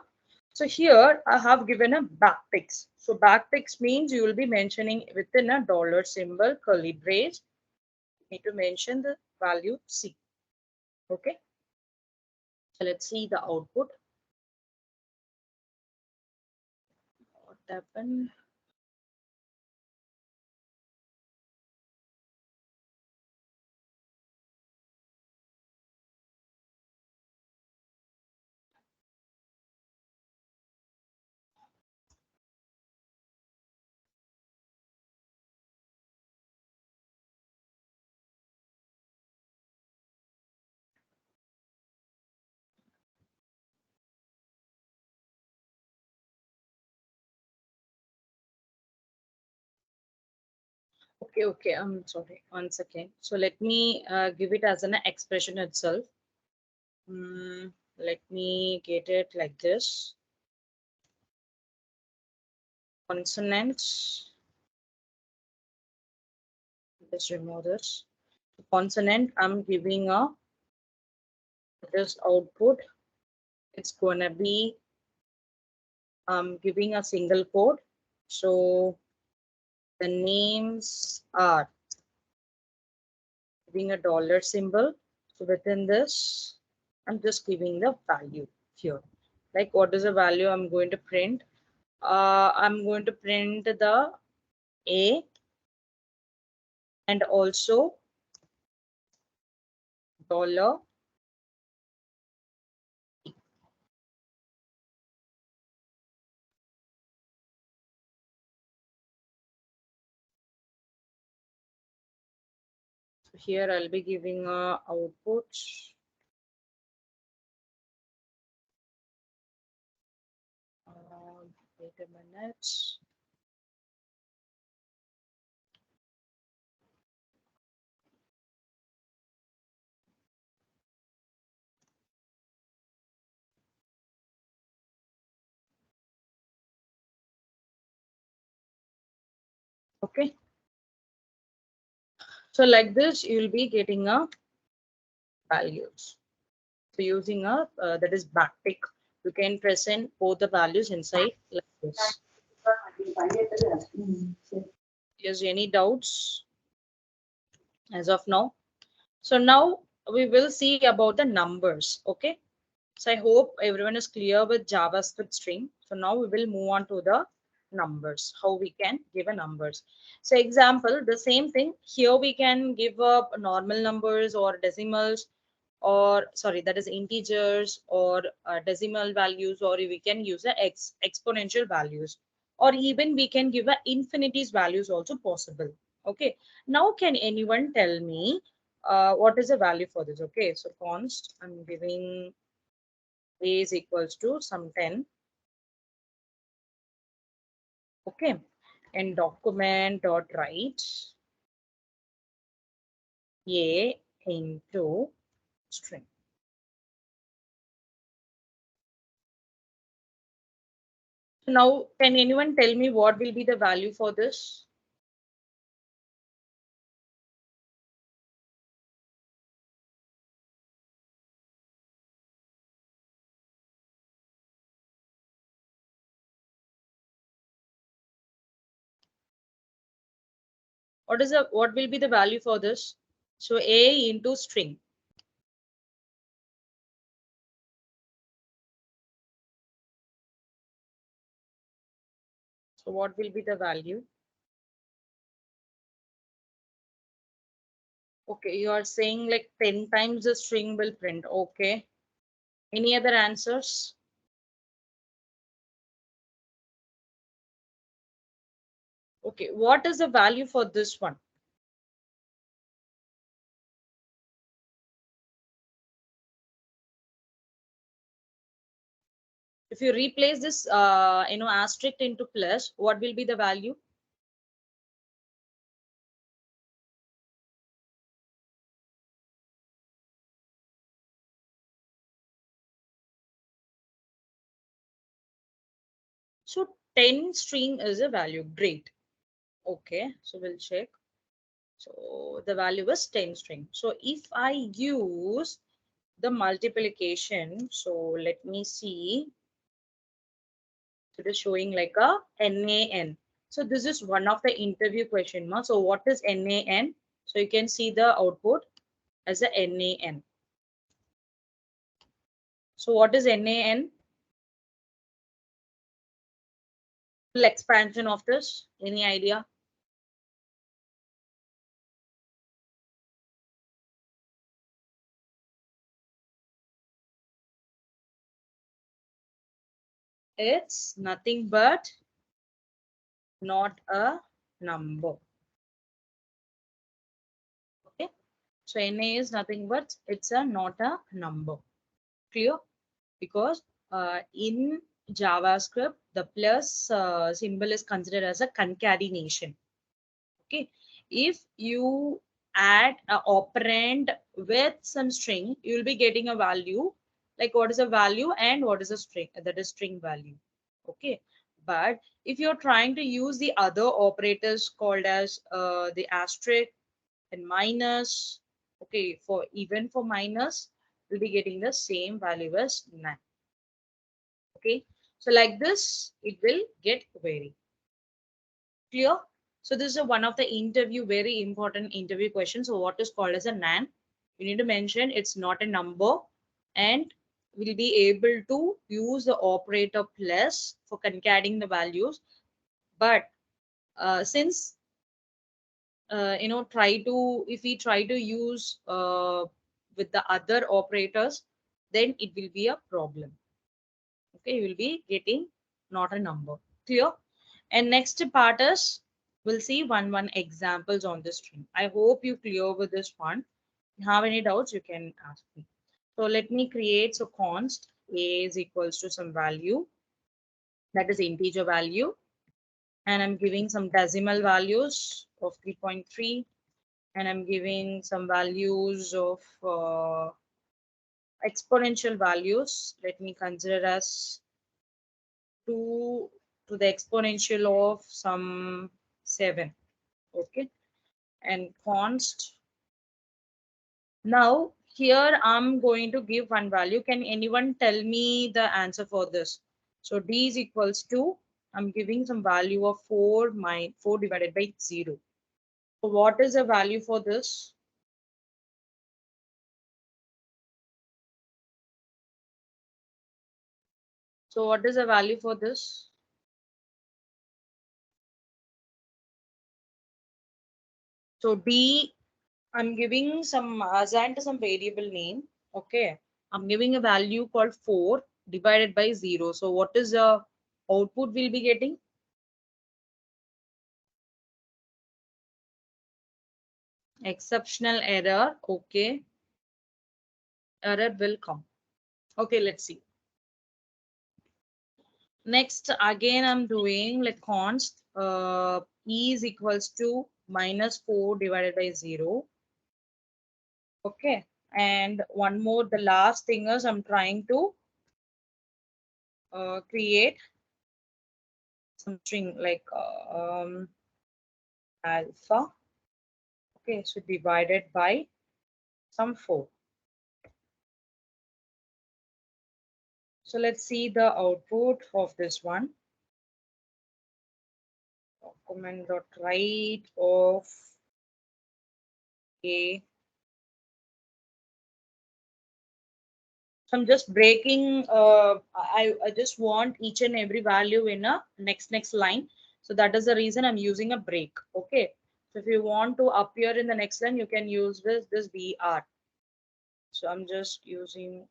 so here I have given a backticks. So backticks means you will be mentioning within a dollar symbol, curly brace, you need to mention the value C. Okay, so let's see the output. What happened? Okay, I'm sorry, one second. So let me give it as an expression itself. Let me get it like this. Consonants. Just remove this. Consonant, I'm giving a this output. It's gonna be giving a single quote. So the names are giving a dollar symbol. So within this, I'm just giving the value here. Like what is the value I'm going to print? I'm going to print the A and also dollar. So here I'll be giving a output. Wait a minute. Okay. So like this, you'll be getting a values. So using a that is backtick, you can present both the values inside like this. Is any doubts as of now? So now we will see about the numbers. Okay. So I hope everyone is clear with JavaScript string. So now we will move on to the numbers, how we can give a numbers. So example, the same thing here we can give up normal numbers or decimals, or sorry, that is integers or decimal values, or we can use the exponential values, or even we can give a infinities values also possible. Okay. Now can anyone tell me what is the value for this? Okay. So const, I'm giving a is equals to some 10. Okay. And document dot write a into string. So now can anyone tell me what will be the value for this? What will be the value for this? So a into string. So what will be the value? Okay, you are saying like 10 times the string will print. Okay. Any other answers? Okay, what is the value for this one? If you replace this asterisk into plus, what will be the value? So 10 string is a value. Great. Okay, so we'll check. So the value is 10 string. So if I use the multiplication, so let me see. It is showing like a NaN. So this is one of the interview question. So what is NaN? So you can see the output as a NaN. So what is NaN? Full expansion of this. Any idea? It's nothing but not a number. Okay. So NA is nothing but it's a not a number. Clear? Because in JavaScript, the plus symbol is considered as a concatenation. Okay. If you add a operand with some string, you will be getting a value. Like what is a value and what is a string? That is string value. Okay. But if you're trying to use the other operators called as the asterisk and minus, okay, for even for minus, we'll be getting the same value as 9. Okay. So like this, it will get vary. Clear? So this is one of the interview, very important interview questions. So what is called as a NaN? You need to mention it's not a number, and we'll be able to use the operator plus for concatenating the values. But since try to if we try to use with the other operators, then it will be a problem. Okay, you will be getting not a number. Clear? And next part is we'll see one examples on this string. I hope you clear with this one. If you have any doubts, you can ask me. So let me create so const a is equals to some value, that is integer value, and I'm giving some decimal values of 3.3, and I'm giving some values of exponential values. Let me consider as 2 to the exponential of some 7. Okay. And const. Now here I'm going to give one value. Can anyone tell me the answer for this? So d is equals to, I'm giving some value of 4 divided by 0. So what is the value for this? So what is the value for this? So D, I'm giving some assigned to some variable name. Okay. I'm giving a value called 4 divided by 0. So what is the output we'll be getting? Exceptional error. Okay. Error will come. Okay, let's see. Next, again, I'm doing like const e is equals to minus 4 divided by 0. Okay. And one more, the last thing is I'm trying to create some string like alpha. Okay, so divided by some 4. So let's see the output of this one. Document.write of a. So I'm just breaking. I just want each and every value in a next line. So that is the reason I'm using a break. Okay. So if you want to appear in the next line, you can use this br. So I'm just using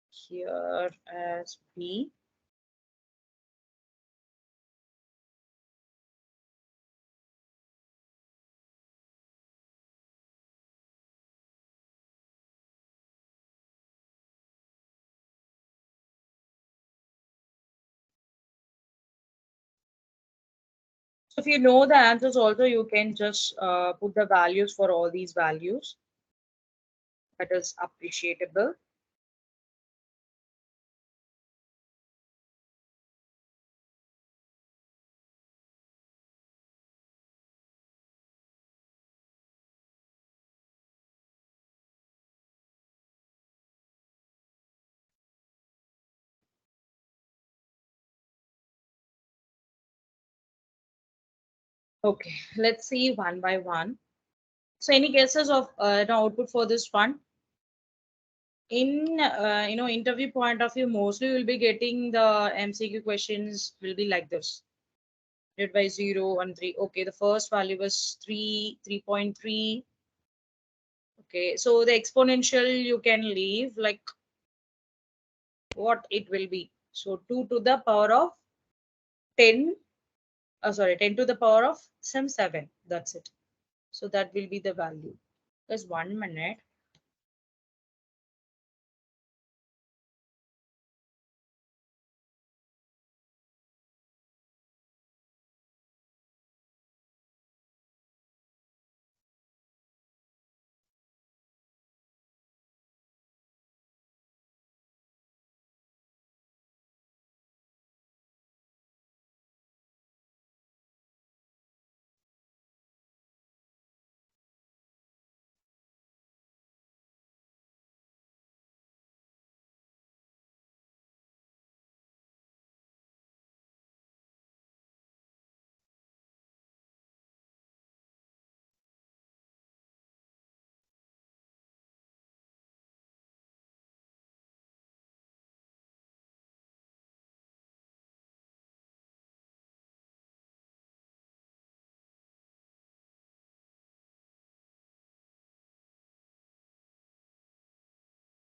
here as b. So if you know the answers also, you can just put the values for all these values. That is appreciable. Okay, let's see one by one. So any guesses of the output for this one? In interview point of view, mostly you'll be getting the MCQ questions will be like this. Divided by 0 and 3. Okay, the first value was 3.3. Okay, so the exponential you can leave like what it will be. So 2 to the power of 10, sorry, 10 to the power of some 7. That's it. So that will be the value. Just 1 minute.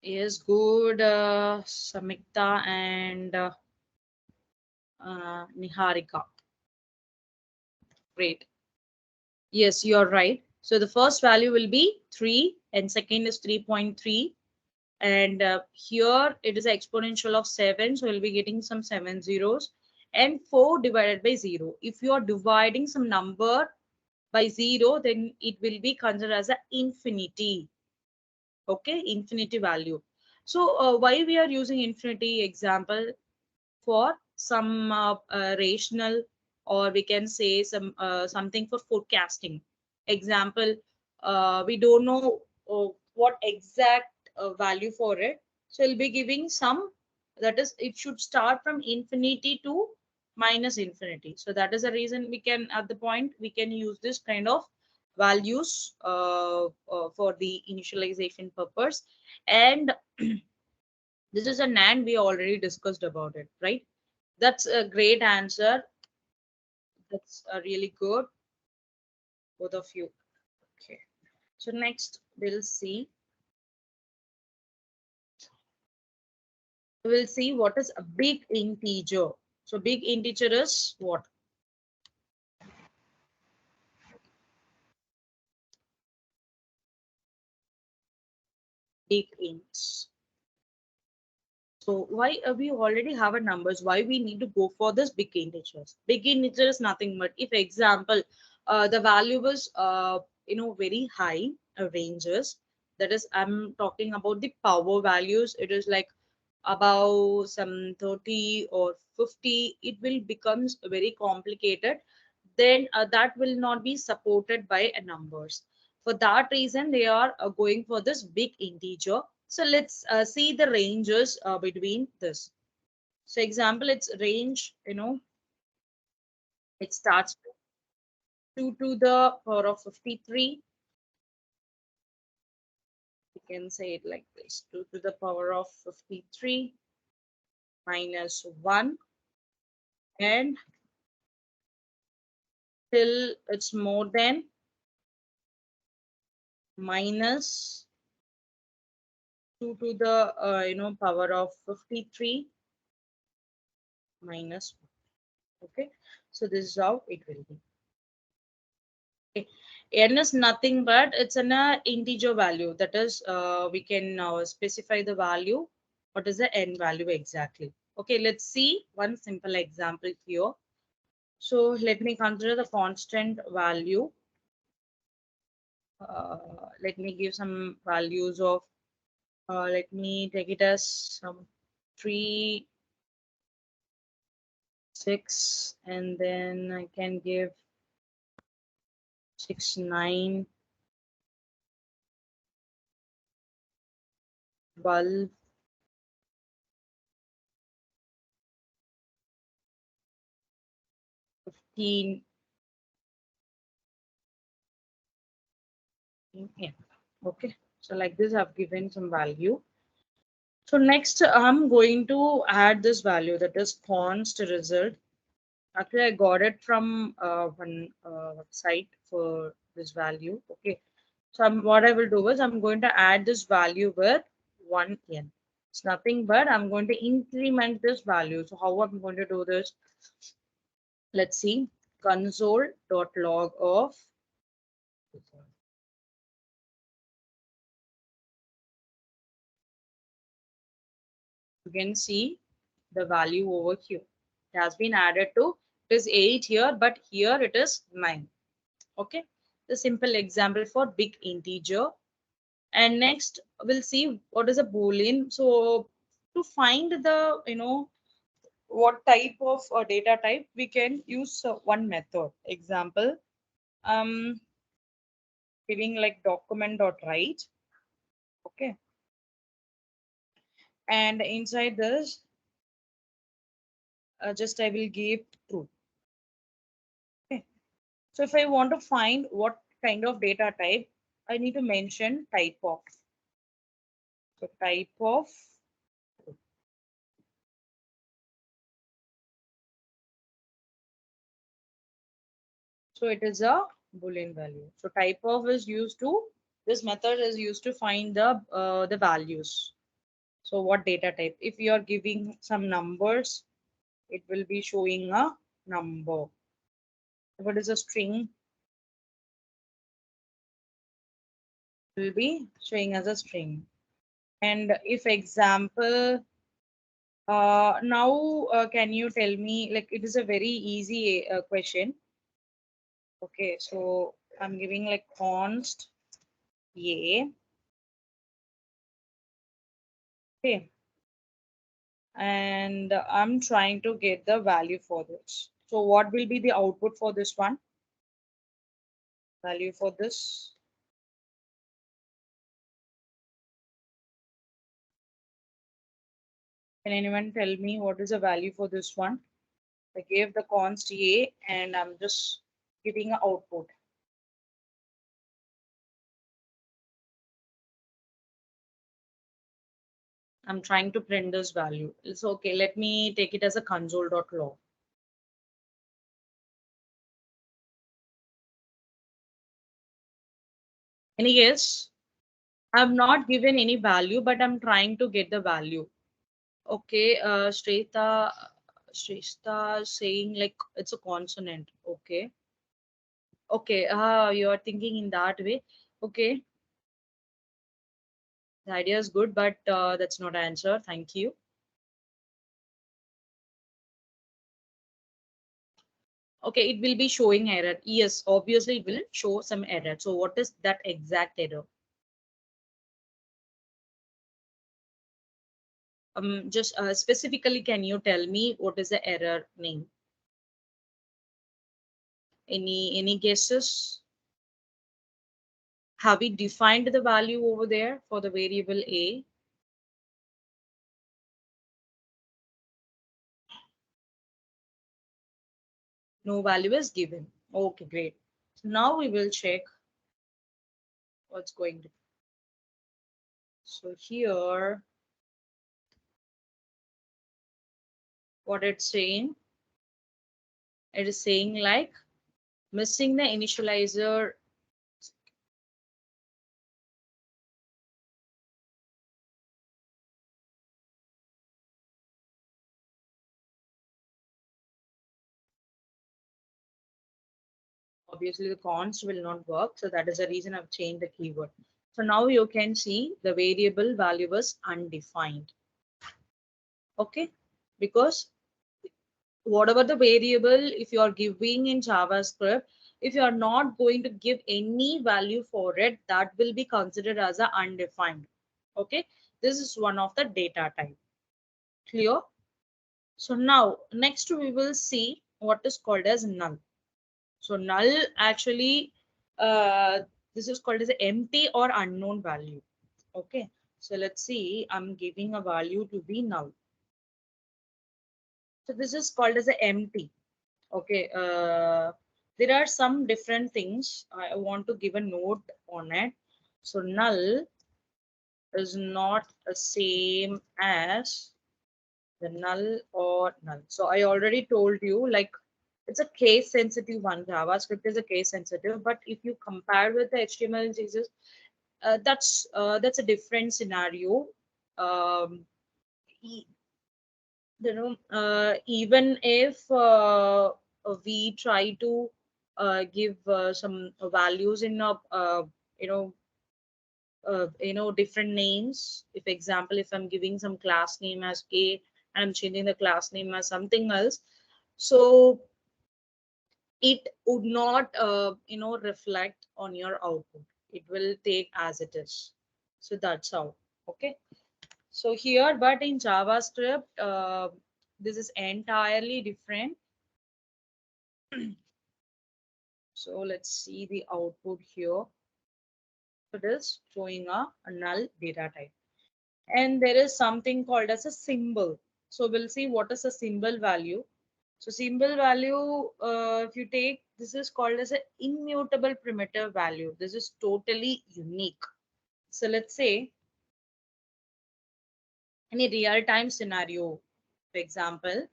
Yes, good, Samikta and Niharika. Great. Yes, you're right. So the first value will be 3 and second is 3.3. And here it is exponential of 7. So we'll be getting some 7 zeros and 4 divided by 0. If you are dividing some number by 0, then it will be considered as an infinity. Okay, infinity value. So why we are using infinity example? For some rational, or we can say something for forecasting. Example, we don't know what exact value for it, so we'll be giving some, that is it should start from infinity to minus infinity. So that is the reason we can, at the point, we can use this kind of values for the initialization purpose. And this is a NAND, we already discussed about it, right? That's a great answer. That's really good, both of you. Okay. So next we'll see what is a big integer. So big integer is what? Big ints. So why we already have a numbers? Why we need to go for this big integers? Big integer is nothing but, if example, the value was very high ranges. That is, I'm talking about the power values. It is like about some 30 or 50. It will becomes very complicated. Then that will not be supported by numbers. For that reason, they are going for this big integer. So let's see the ranges between this. So example, it's range, it starts with 2 to the power of 53. You can say it like this: 2 to the power of 53 minus 1, and till it's more than minus 2 to the power of 53 minus 1. Okay, so this is how it will be. Okay. N is nothing but it's an integer value. That is, we can now specify the value. What is the n value exactly? Okay, let's see one simple example here. So let me consider the constant value. Let me give some values of, let me take it as some 3, 6, and then I can give 6, 9, 12, 15. Yeah. Okay. So like this, I've given some value. So next, I'm going to add this value, that is const result. Actually, I got it from one website for this value. Okay. So what I will do is I'm going to add this value with 1n. It's nothing but I'm going to increment this value. So how I'm going to do this? Let's see. Console.log of, you can see the value over here. It has been added to, it is 8 here, but here it is 9. Okay, the simple example for big integer. And next we'll see what is a boolean. So to find the what type of data type, we can use one method. Example, um giving like document dot write. Okay, and inside this, just I will give true. Okay, so if I want to find what kind of data type, I need to mention type of. So type of, so it is a boolean value. So type of is used to, this method is used to find the values. So what data type? If you are giving some numbers, it will be showing a number. If it is a string, it will be showing as a string. And if example, now can you tell me, like it is a very easy question. Okay, so I'm giving like const a. Okay, and I'm trying to get the value for this. So what will be the output for this one? Value for this. Can anyone tell me what is the value for this one? I gave the const A and I'm just giving an output. I'm trying to print this value. It's okay. Let me take it as a console.log. Any guess? I've not given any value, but I'm trying to get the value. Okay, Shrestha saying like it's a consonant. Okay. Okay, you are thinking in that way. Okay, the idea is good, but that's not an answer. Thank you. Okay, it will be showing error. Yes, obviously it will show some error. So what is that exact error? Just specifically, can you tell me what is the error name? Any guesses? Have we defined the value over there for the variable A? No value is given. Okay, great. So now we will check what's going to. So here, what it's saying, it is saying like missing the initializer. Obviously, the const will not work. So that is the reason I've changed the keyword. So now you can see the variable value was undefined. Okay, because whatever the variable, if you are giving in JavaScript, if you are not going to give any value for it, that will be considered as a undefined. Okay, this is one of the data type. Clear? So now next we will see what is called as null. So null actually, this is called as empty or unknown value. Okay, so let's see, I'm giving a value to be null. So this is called as a empty. Okay, there are some different things I want to give a note on it. So null is not the same as the null or null. So I already told you, like, it's a case sensitive one. JavaScript is a case sensitive, but if you compare with the HTML and CSS, that's a different scenario. Um, Even if we try to give some values in a you know different names. If example, if I'm giving some class name as A and I'm changing the class name as something else, so it would not reflect on your output. It will take as it is. So that's how. Okay. So here, but in JavaScript, this is entirely different. So let's see the output here. It is showing a null data type. And there is something called as a symbol. So we'll see what is a symbol value. So symbol value, if you take, this is called as an immutable primitive value. This is totally unique. So let's say in a real-time scenario, for example,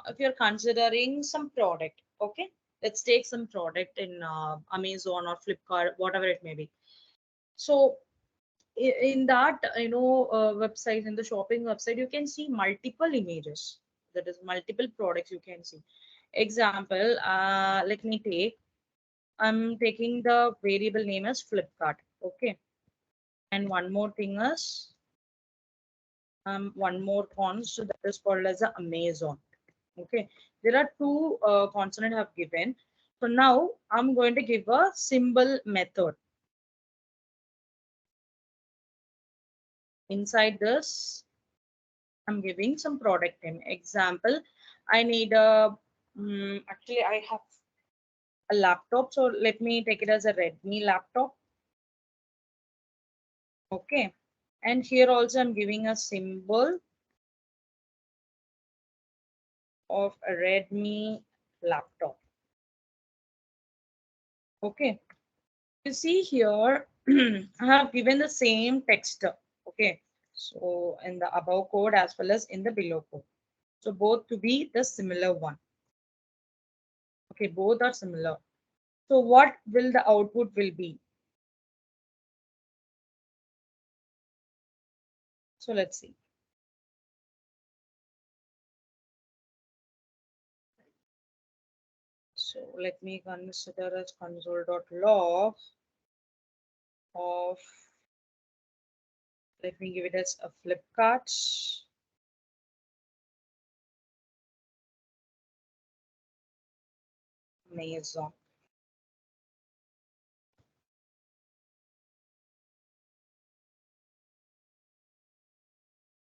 if you're considering some product, okay, let's take some product in Amazon or Flipkart, whatever it may be. So in that website, in the shopping website, you can see multiple images. That is multiple products you can see. Example, let me take. I'm taking the variable name as Flipkart. Okay, and one more thing is one more const that is called as a Amazon. Okay, there are two consonant I've given. So now I'm going to give a symbol method. Inside this, I'm giving some product name. Example, I need a actually I have a laptop, so let me take it as a Redmi laptop. Okay, and here also I'm giving a symbol of a Redmi laptop. Okay, you see here, I have given the same text. Okay, so in the above code as well as in the below code. So both to be the similar one. Okay, both are similar. So what will the output will be? So let's see. So let me consider as console.log of, let me give it as a Flipkart Amazon.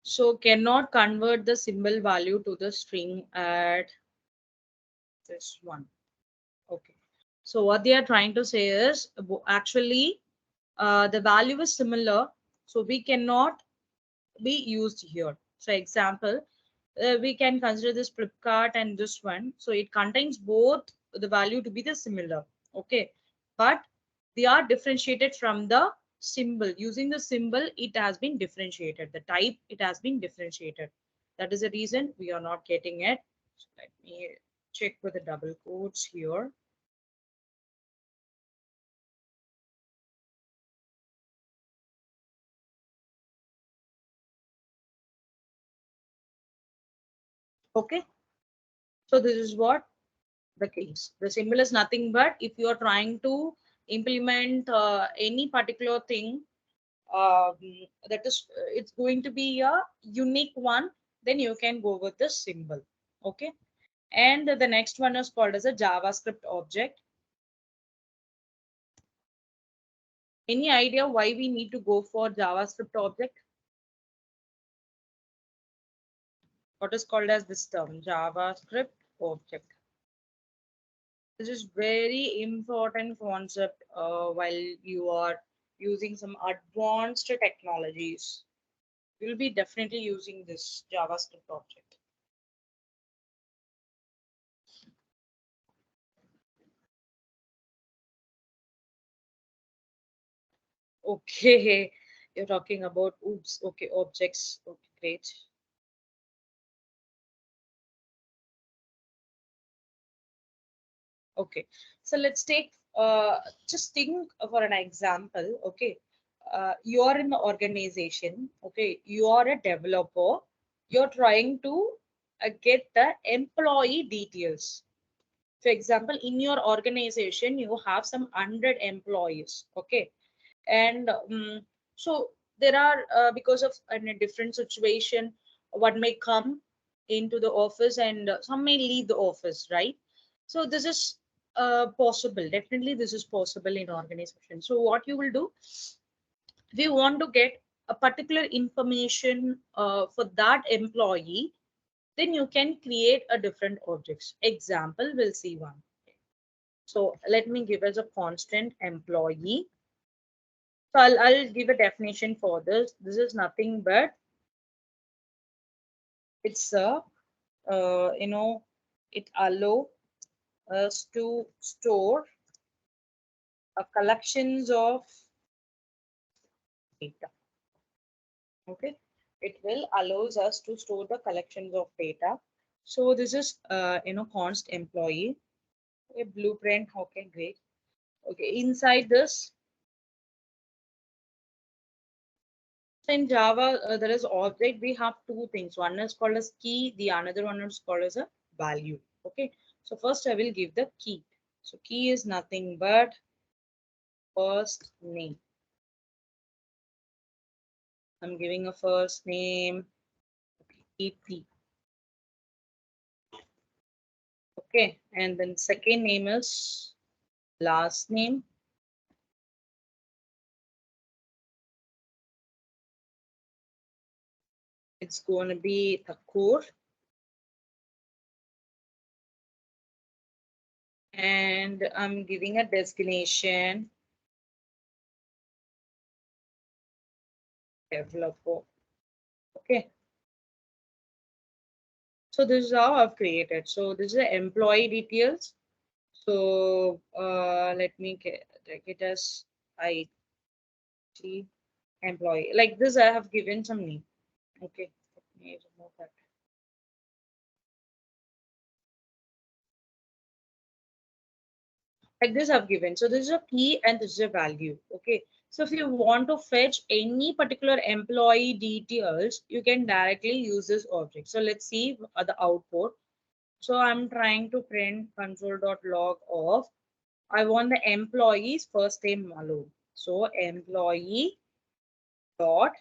So cannot convert the symbol value to the string at this one. Okay. So what they are trying to say is actually the value is similar. So we cannot be used here. So example, we can consider this Flipkart and this one. So it contains both the value to be the similar. Okay. But they are differentiated from the symbol. Using the symbol, it has been differentiated. The type, it has been differentiated. That is the reason we are not getting it. So let me check with the double quotes here. Okay. So this is what the case. The symbol is nothing but if you are trying to implement any particular thing um, that is it's going to be a unique one, then you can go with the symbol. Okay. And the next one is called as a JavaScript object. Any idea why we need to go for JavaScript object? What is called as this term, JavaScript object? This is very important concept while you are using some advanced technologies. You'll be definitely using this JavaScript object. Okay, you're talking about oops. Okay, objects. Okay, great. Okay, so let's take just think for an example. Okay, you are in the organization. Okay, you are a developer. You're trying to get the employee details. For example, in your organization, you have some 100 employees. Okay, and so there are because of in a different situation, one may come into the office and some may leave the office, right? So this is possible. Definitely this is possible in organization. So what you will do, if you want to get a particular information for that employee, then you can create a different objects. Example, we'll see one. So let me give as a constant employee. So I'll give a definition for this. This is nothing but it's a it allow us to store a collections of data. Okay, it will allows us to store the collections of data. So this is const employee, a blueprint. Okay, great. Okay, inside this, so in Java, there is object. We have two things. One is called as key. The another one is called as a value. Okay. So first I will give the key. So key is nothing but first name. I'm giving a first name. EP. Okay. And then second name is last name. It's going to be the core. And I'm giving a designation developer. Okay. So this is how I've created. So this is the employee details. So let me take it as IT employee. Like this, I have given some name. Okay, let me remove that. Like this I've given. So this is a key and this is a value. Okay. So if you want to fetch any particular employee details, you can directly use this object. So let's see the output. So I'm trying to print console.log of, I want the employee's first name alone. So employee dot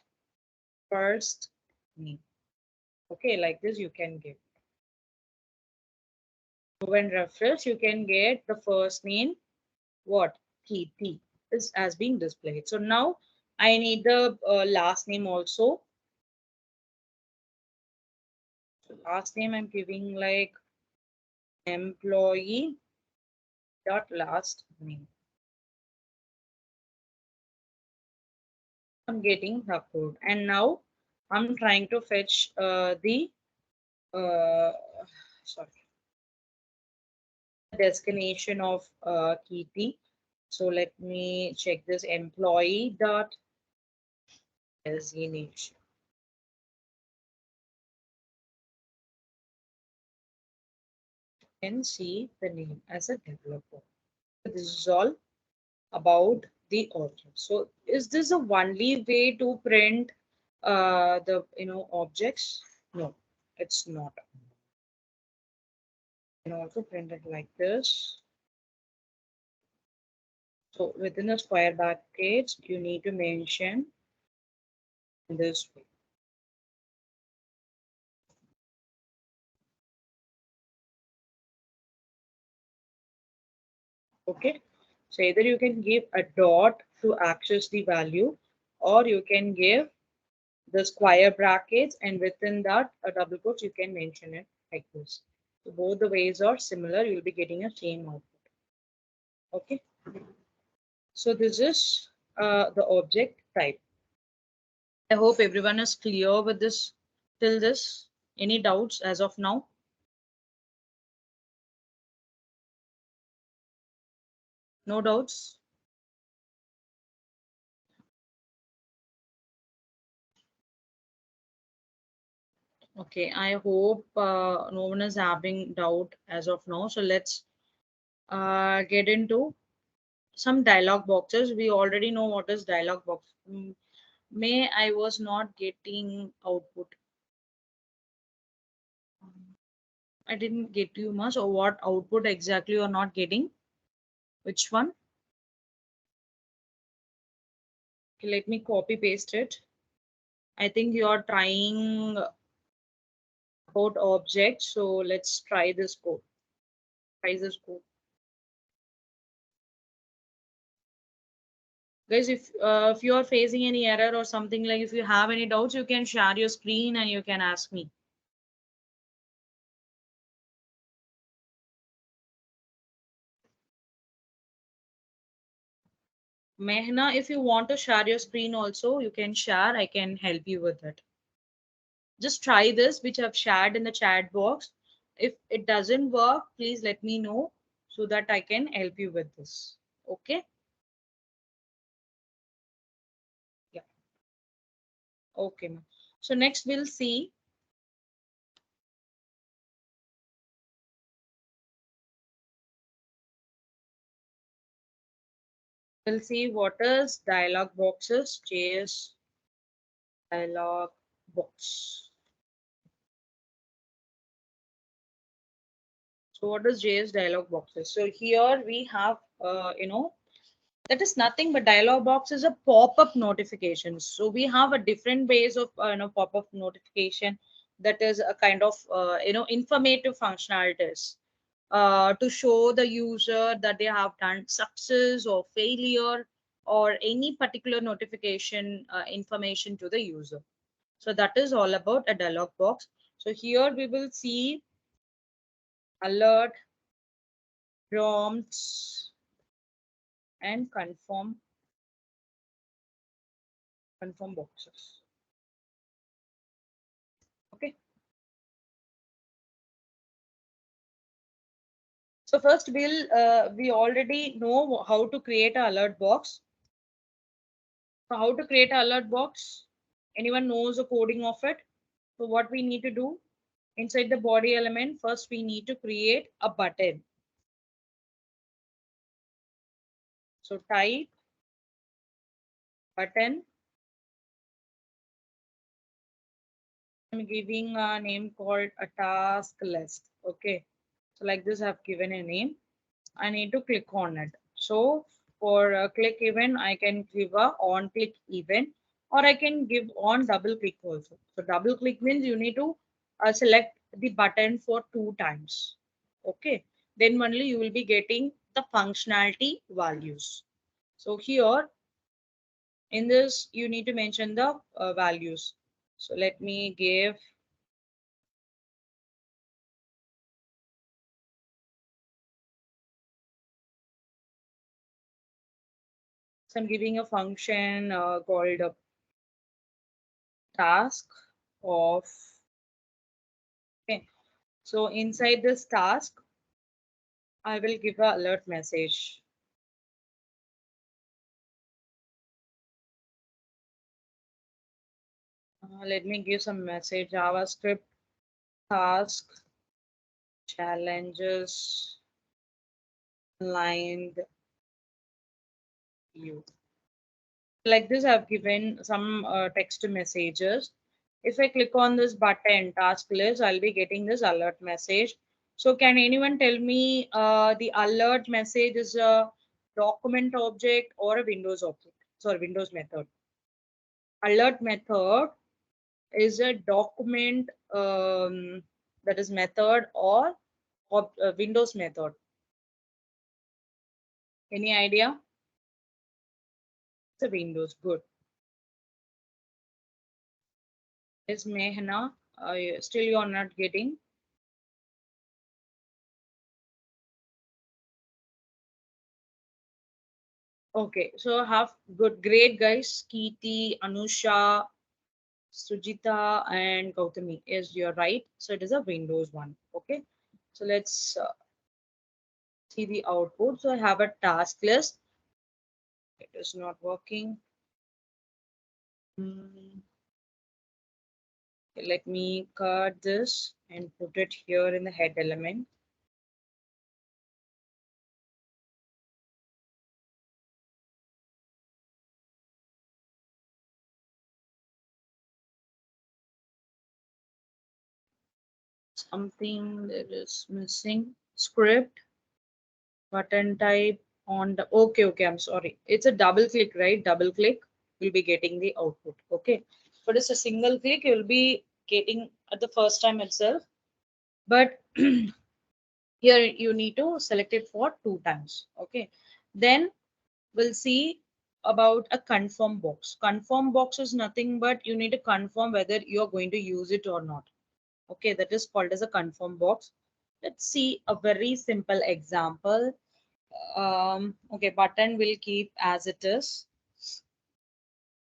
first name. Okay, like this you can give. So when refresh, you can get the first name, what? TP is as being displayed. So now I need the last name also. So last name I'm giving like employee dot last name. I'm getting the code, and now I'm trying to fetch the uh, sorry, destination of Kitty. So let me check this employee dot designation. You can see the name as a developer. This is all about the object. So is this a only way to print the objects? No, it's not. You can also print it like this. So within the square brackets, you need to mention this way. Okay. So either you can give a dot to access the value, or you can give the square brackets, and within that a double quotes you can mention it like this. So both the ways are similar. You'll be getting a same output. Okay. So this is the object type. I hope everyone is clear with this till this. Any doubts as of now? No doubts? Okay, I hope no one is having doubt as of now. So let's get into some dialog boxes. We already know what is dialog box. May I was not getting output. I didn't get you much, or what output exactly you're not getting? Which one? Okay, let me copy paste it. I think you are trying about object. So let's try this code. Try this code. Guys, if you are facing any error or something, like if you have any doubts, you can share your screen and you can ask me. Mehna, if you want to share your screen also, you can share. I can help you with it. Just try this, which I've shared in the chat box. If it doesn't work, please let me know so that I can help you with this. Okay? Yeah. Okay, ma'am. So next we'll see what is dialog boxes, JS dialog box. So what is JS dialog boxes? So here we have, that is nothing but dialog box is a pop-up notification. So we have a different ways of, pop-up notification that is a kind of, informative functionalities to show the user that they have done success or failure or any particular notification information to the user. So that is all about a dialog box. So here we will see alert, prompts, and confirm boxes. Okay. So first we already know how to create an alert box. So how to create an alert box? Anyone knows the coding of it? So what we need to do inside the body element, first we need to create a button. So type button. I'm giving a name called a task list. Okay. So like this, I've given a name. I need to click on it. So for a click event, I can give a on click event, or I can give on double click also. So double click means you need to select the button for 2 times. Okay. Then only you will be getting the functionality values. So here in this, you need to mention the values. So let me give, so I'm giving a function called a task of, okay. So inside this task, I will give a alert message. Let me give some message. JavaScript task challenges aligned you. Like this, I've given some text messages. If I click on this button task list, I'll be getting this alert message. So can anyone tell me the alert message is a document object or a Windows object? Sorry, Windows method. Alert method is a document that is method or Windows method. Any idea? It's a Windows. Good. Is Mehna still you are not getting? Okay, so have good, great guys. Keeti, Anusha, Sujita, and Gautami. Yes, you're right. So it is a Windows one. Okay, so let's see the output. So I have a task list. It is not working. Hmm. Let me cut this and put it here in the head element. Something that is missing. Script, button type on the, okay, I'm sorry. It's a double click, right? Double click, you'll be getting the output. Okay. But it's a single click, you'll be getting at the first time itself. But here you need to select it for 2 times. Okay. Then we'll see about a confirm box. Confirm box is nothing but you need to confirm whether you're going to use it or not. Okay, that is called as a confirm box. Let's see a very simple example. Okay, button will keep as it is.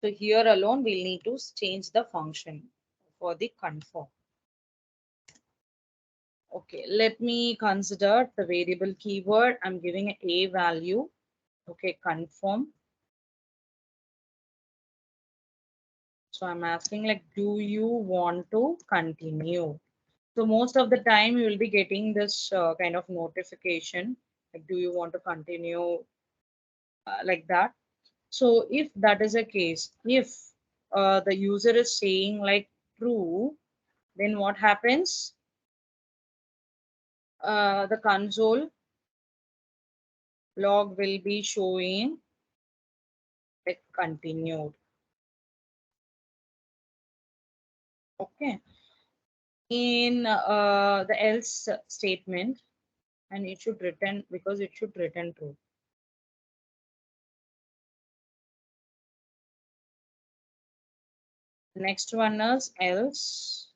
So here alone we'll need to change the function for the confirm. Okay, let me consider the variable keyword. I'm giving a value. Okay, confirm. So I'm asking like, do you want to continue? So most of the time you will be getting this kind of notification. Like, do you want to continue like that? So if that is a case, if the user is saying like true, then what happens? The console log will be showing like continued. Okay. In the else statement, and it should return because it should return true. Next one is else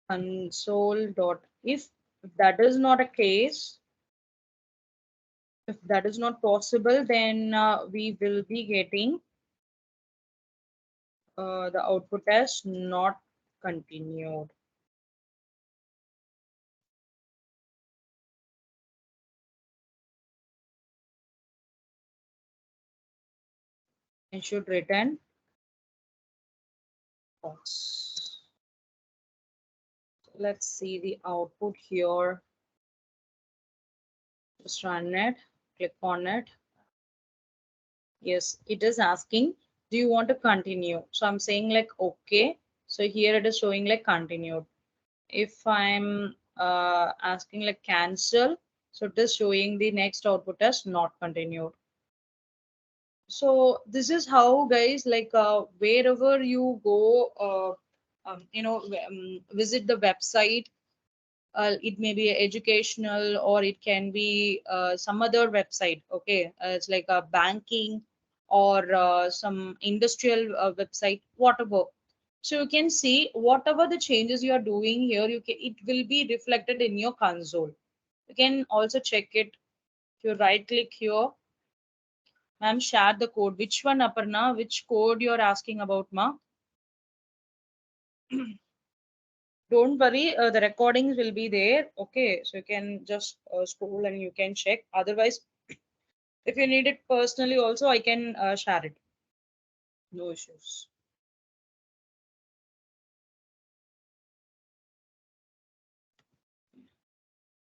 console dot. If that is not a case, if that is not possible, then we will be getting the output as not continued. It should return false. Let's see the output here. Just run it, click on it. Yes, it is asking, do you want to continue? So I'm saying like, okay. So here it is showing like continued. If I'm asking like cancel, so it is showing the next output as not continued. So this is how guys, like wherever you go, visit the website, it may be educational or it can be some other website. Okay, it's like a banking or some industrial website, whatever. So you can see whatever the changes you are doing here, it will be reflected in your console. You can also check it. If you right click here, ma'am, share the code. Which one, Aparna? Which code you're asking about, ma? Don't worry, the recordings will be there. Okay, so you can just scroll and you can check. Otherwise, if you need it personally, also I can share it. No issues.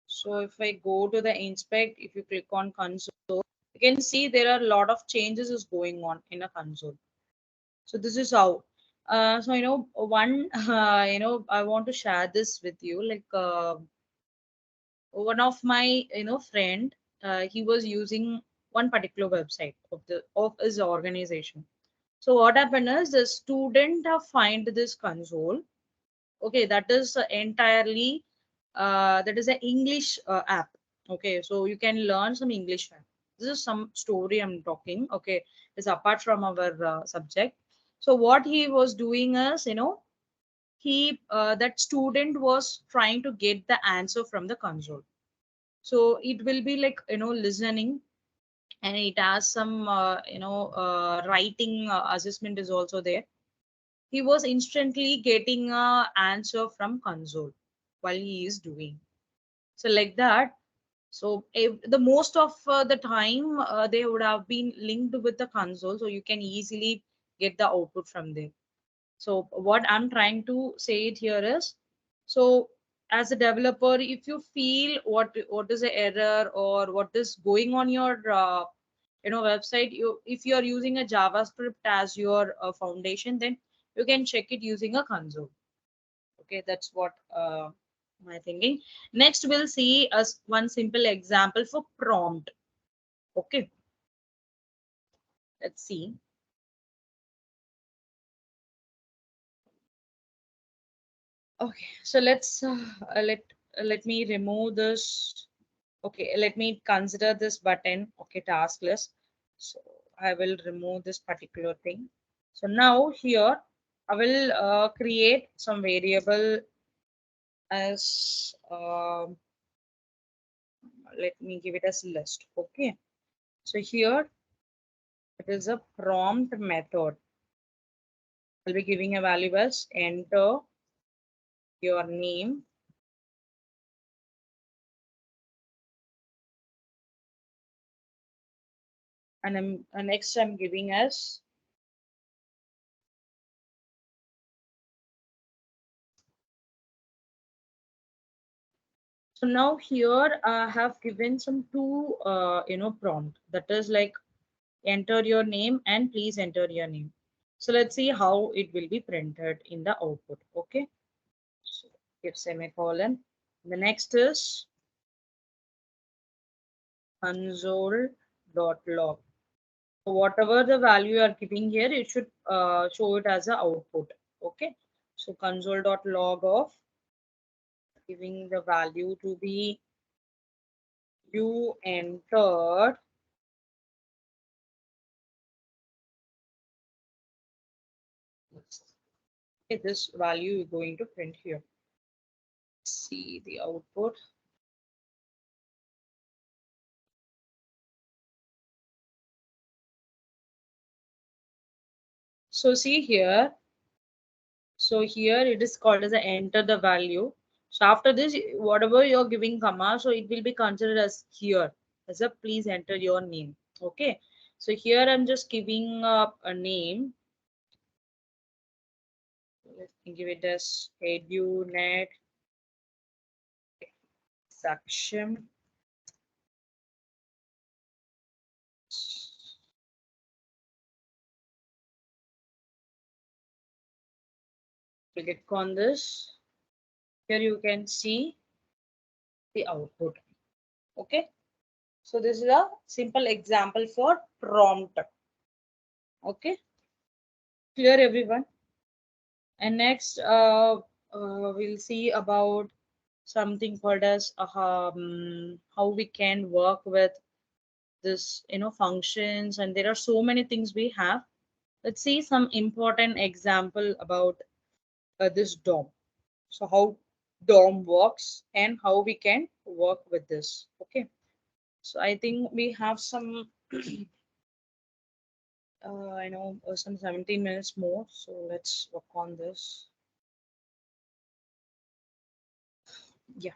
So if I go to the inspect, if you click on console, you can see there are a lot of changes is going on in a console. So this is how. So one I want to share this with you. Like one of my friend, he was using one particular website of his organization. So what happened is the student have find this console. Okay, that is entirely that is an English app. Okay, so you can learn some English app. This is some story I'm talking. Okay, it's apart from our subject. So what he was doing is, he that student was trying to get the answer from the console. So it will be like listening, and it has some writing assessment is also there. He was instantly getting a answer from console while he is doing. So like that. So if the most of the time they would have been linked with the console, so you can easily get the output from there. So what I'm trying to say it here is, so as a developer, if you feel what is the error or what is going on your website, if you are using a JavaScript as your foundation, then you can check it using a console. Okay, that's what my thinking. Next, we'll see as one simple example for prompt. Okay, let's see. Okay, so let me remove this. Okay, let me consider this button. Okay, task list. So I will remove this particular thing. So now here I will create some variable as let me give it as list. Okay, so here it is a prompt method. I'll be giving a value as enter your name, and next I'm giving as so now here I have given some two prompt, that is like enter your name and please enter your name. So let's see how it will be printed in the output. Okay, so give semicolon. The next is console.log. So whatever the value you are giving here, it should show it as a output. Okay, so console.log of giving the value to be you entered okay, this value is going to print here. See the output. So see here. So here it is called as a enter the value. So after this, whatever you're giving comma, so it will be considered as here as a please enter your name. Okay. So here I'm just giving up a name. Let me give it as EduNet Saksham. Click on this. Here you can see the output. Okay. So this is a simple example for prompt. Okay. Clear everyone? And next, we'll see about something called as how we can work with this, functions. And there are so many things we have. Let's see some important example about this DOM. So how DOM works and how we can work with this. Okay. So I think we have some, some 17 minutes more. So let's work on this. Yeah.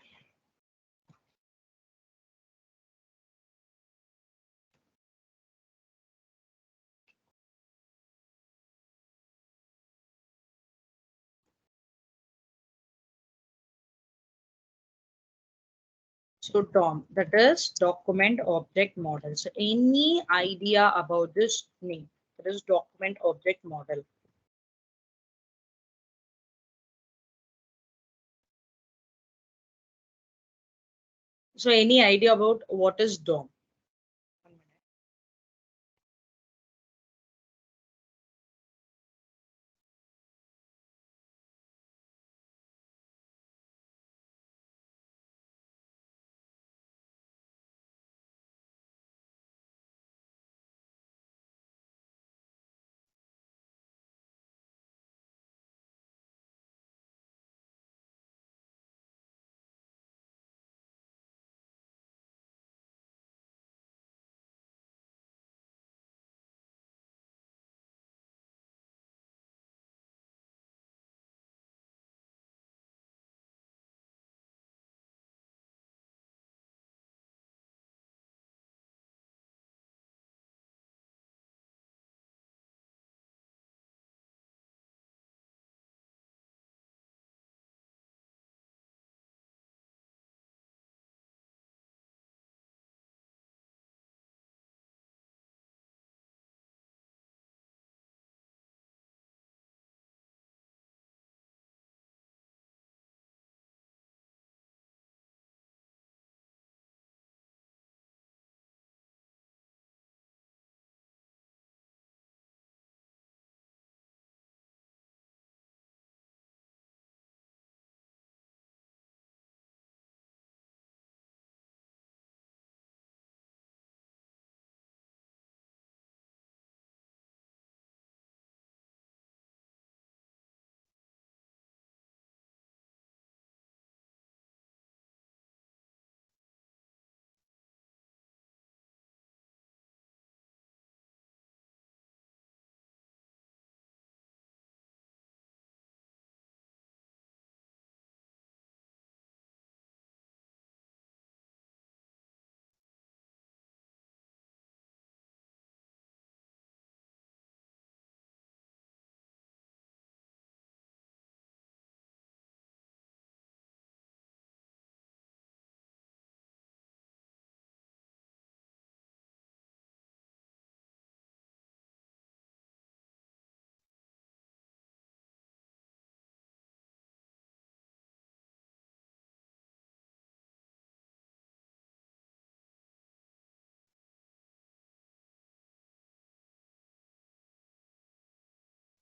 So DOM, that is document object model. So any idea about this name? That is document object model. So any idea about what is DOM?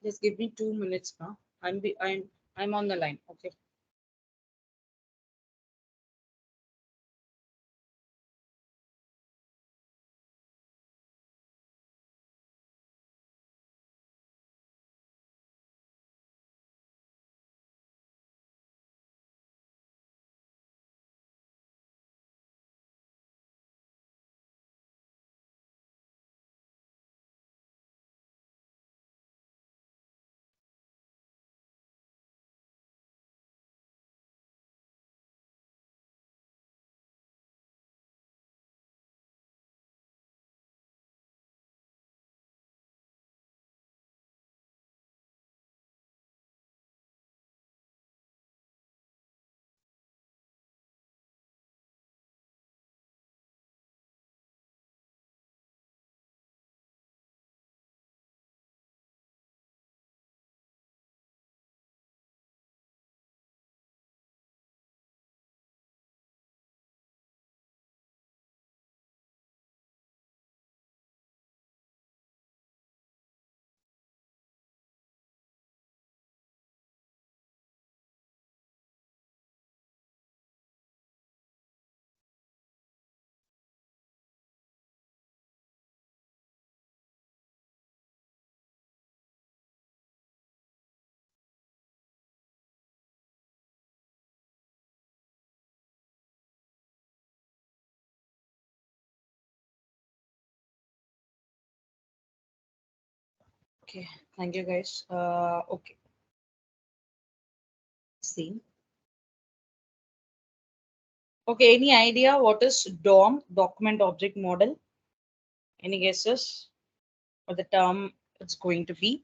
Just give me 2 minutes now. I'm on the line. Okay. Okay, thank you guys. Okay, see. Okay, any idea what is DOM, document object model? Any guesses for the term it's going to be?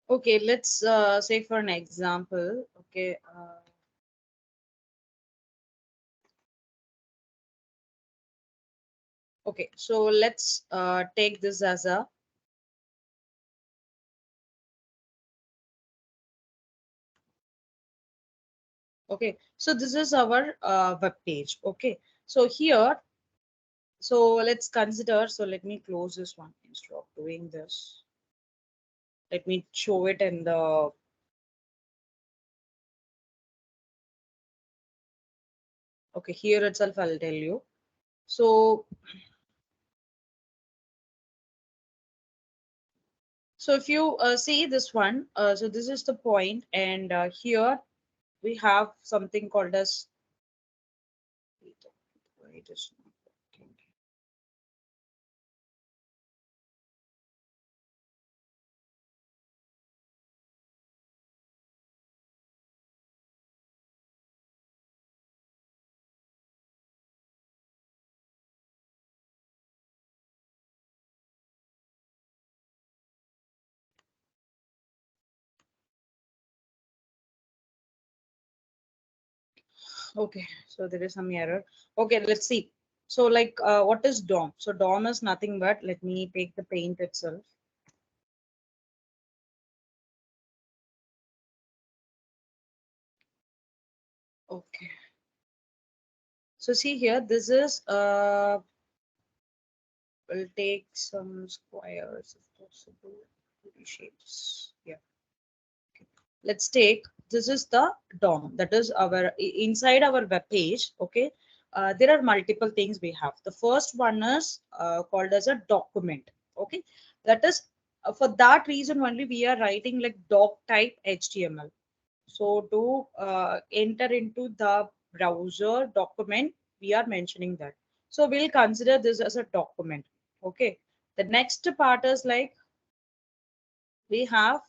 Okay, let's say for an example. Okay, okay, so let's take this as a okay. So this is our web page. Okay, so here, so let's consider. So let me close this one instead of doing this. Let me show it in the okay here itself. I'll tell you. So so if you see this one, so this is the point, and here we have something called as why it is not working. Okay, so there is some error. Okay, let's see. So like what is DOM? So DOM is nothing but let me take the paint itself. Okay. So see here, this is we'll take some squares if possible. Maybe shapes. Yeah. Let's take this is the DOM. That is our inside our web page. Okay. There are multiple things we have. The first one is called as a document. Okay. That is for that reason only we are writing like doc type HTML. So to enter into the browser document, we are mentioning that. So we'll consider this as a document. Okay. The next part is like we have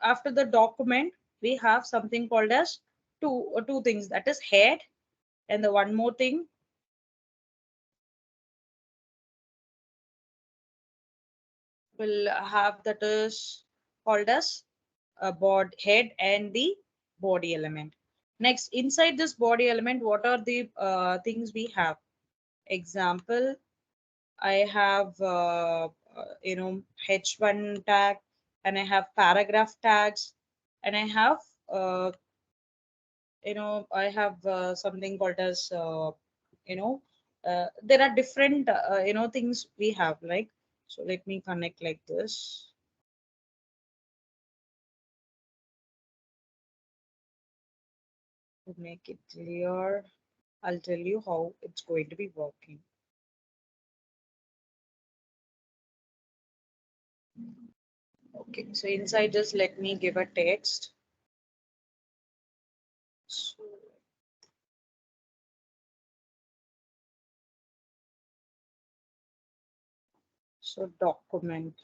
after the document, we have something called as two things that is head and the one more thing will have that is called as a board head and the body element. Next, inside this body element, what are the things we have? Example, I have H1 tag and I have paragraph tags and I have I have something called as you know there are different things we have like so let me connect like this to make it clear. I'll tell you how it's going to be working. Okay, so inside just let me give a text. So, so document.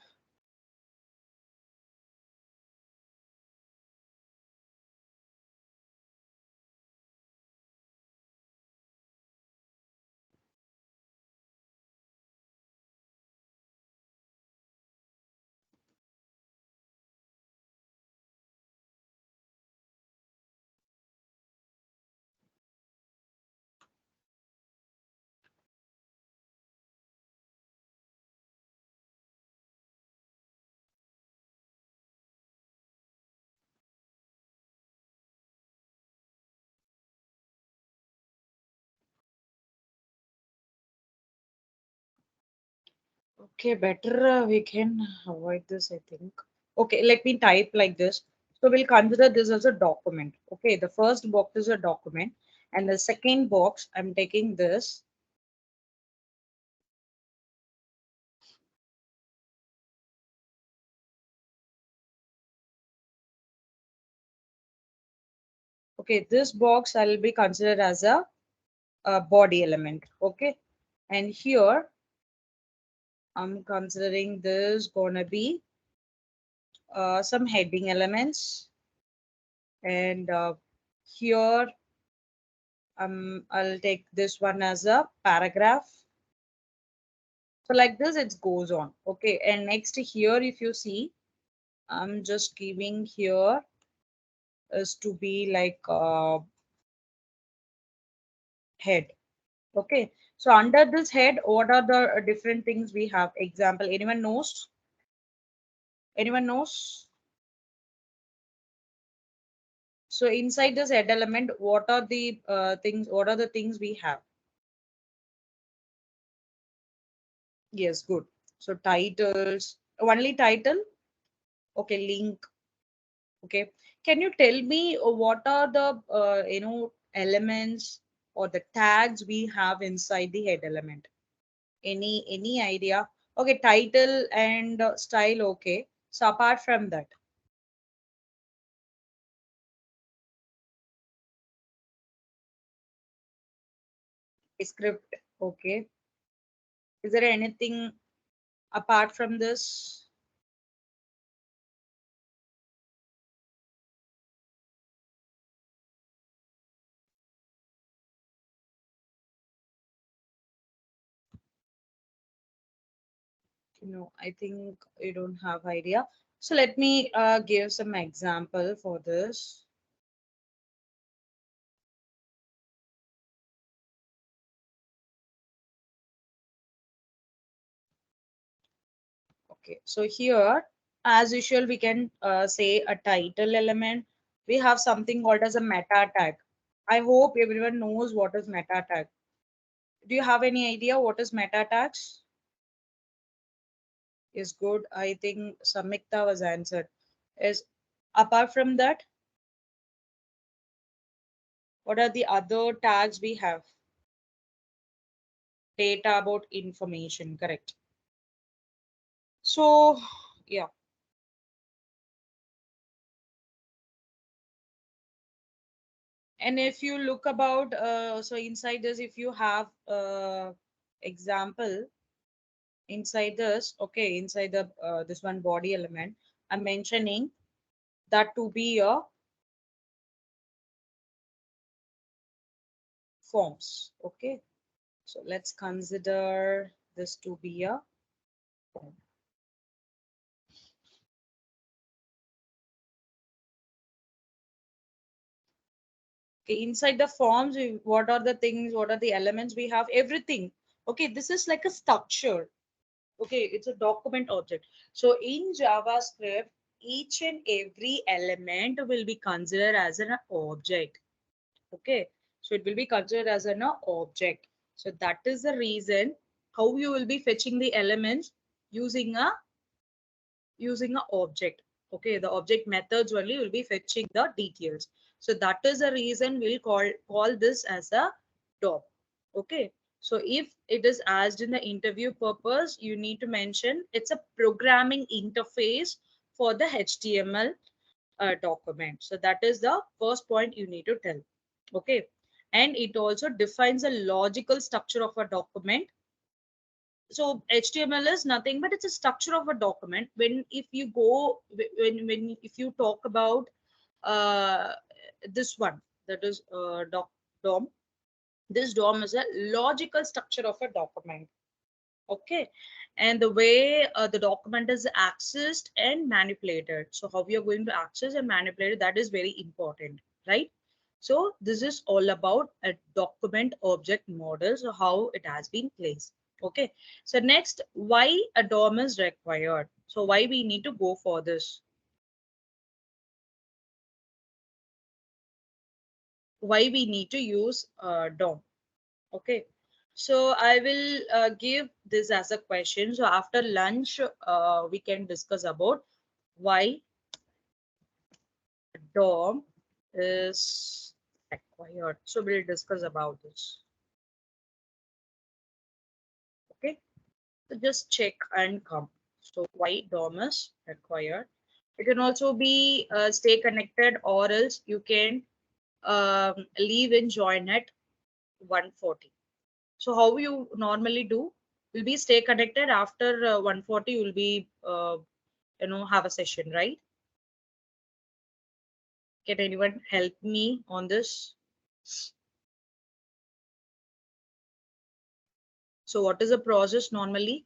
Okay, better we can avoid this, I think. Okay, let me type like this. So we'll consider this as a document. Okay, the first box is a document, and the second box, I'm taking this. Okay, this box I'll be considered as a body element. Okay, and here I'm considering this gonna be some heading elements, and here I'll take this one as a paragraph. So like this, it goes on. Okay, and next here, if you see, I'm just giving here is to be like head. Okay, so under this head, what are the different things we have? Example, anyone knows? Anyone knows? So inside this head element, what are the things? What are the things we have? Yes, good. So titles, only title. Okay, link. Okay. Can you tell me what are the elements or the tags we have inside the head element? Any idea? Okay, title and style. Okay. So apart from that, script. Okay. Is there anything apart from this? No, I think you don't have idea. So let me give some example for this. Okay, so here, as usual, we can say a title element. We have something called as a meta tag. I hope everyone knows what is meta tag. Do you have any idea what is meta tags? Is good. I think Samikta was answered. Is apart from that, what are the other tags we have? Data about information, correct. So, yeah. And if you look about, so inside this, if you have example, inside this, okay, inside the this one body element, I'm mentioning that to be a forms. Okay, so let's consider this to be a form. Okay, inside the forms, what are the things, what are the elements we have? Everything. Okay, this is like a structure. Okay, it's a document object. So in JavaScript, each and every element will be considered as an object. Okay, so it will be considered as an object. So that is the reason how you will be fetching the elements using a object. Okay, the object methods only will be fetching the details. So that is the reason we'll call this as a DOM. Okay, so if it is asked in the interview purpose, you need to mention it's a programming interface for the HTML document. So that is the first point you need to tell. Okay, and it also defines a logical structure of a document. So HTML is nothing but it's a structure of a document. When if you go when if you talk about uh, this one, that is DOM. This DOM is a logical structure of a document. Okay, and the way the document is accessed and manipulated. So how we are going to access and manipulate it, that is very important, right? So this is all about a document object model. So how it has been placed. Okay. So next, why a DOM is required. So why we need to go for this? Why we need to use DOM? Okay. So I will give this as a question. So after lunch, we can discuss about why DOM is acquired. So we'll discuss about this. Okay. So just check and come. So why DOM is acquired. It can also be stay connected, or else you can leave and join at 140. So how you normally do will be stay connected after 140. You'll be have a session, right? Can anyone help me on this? So what is the process normally?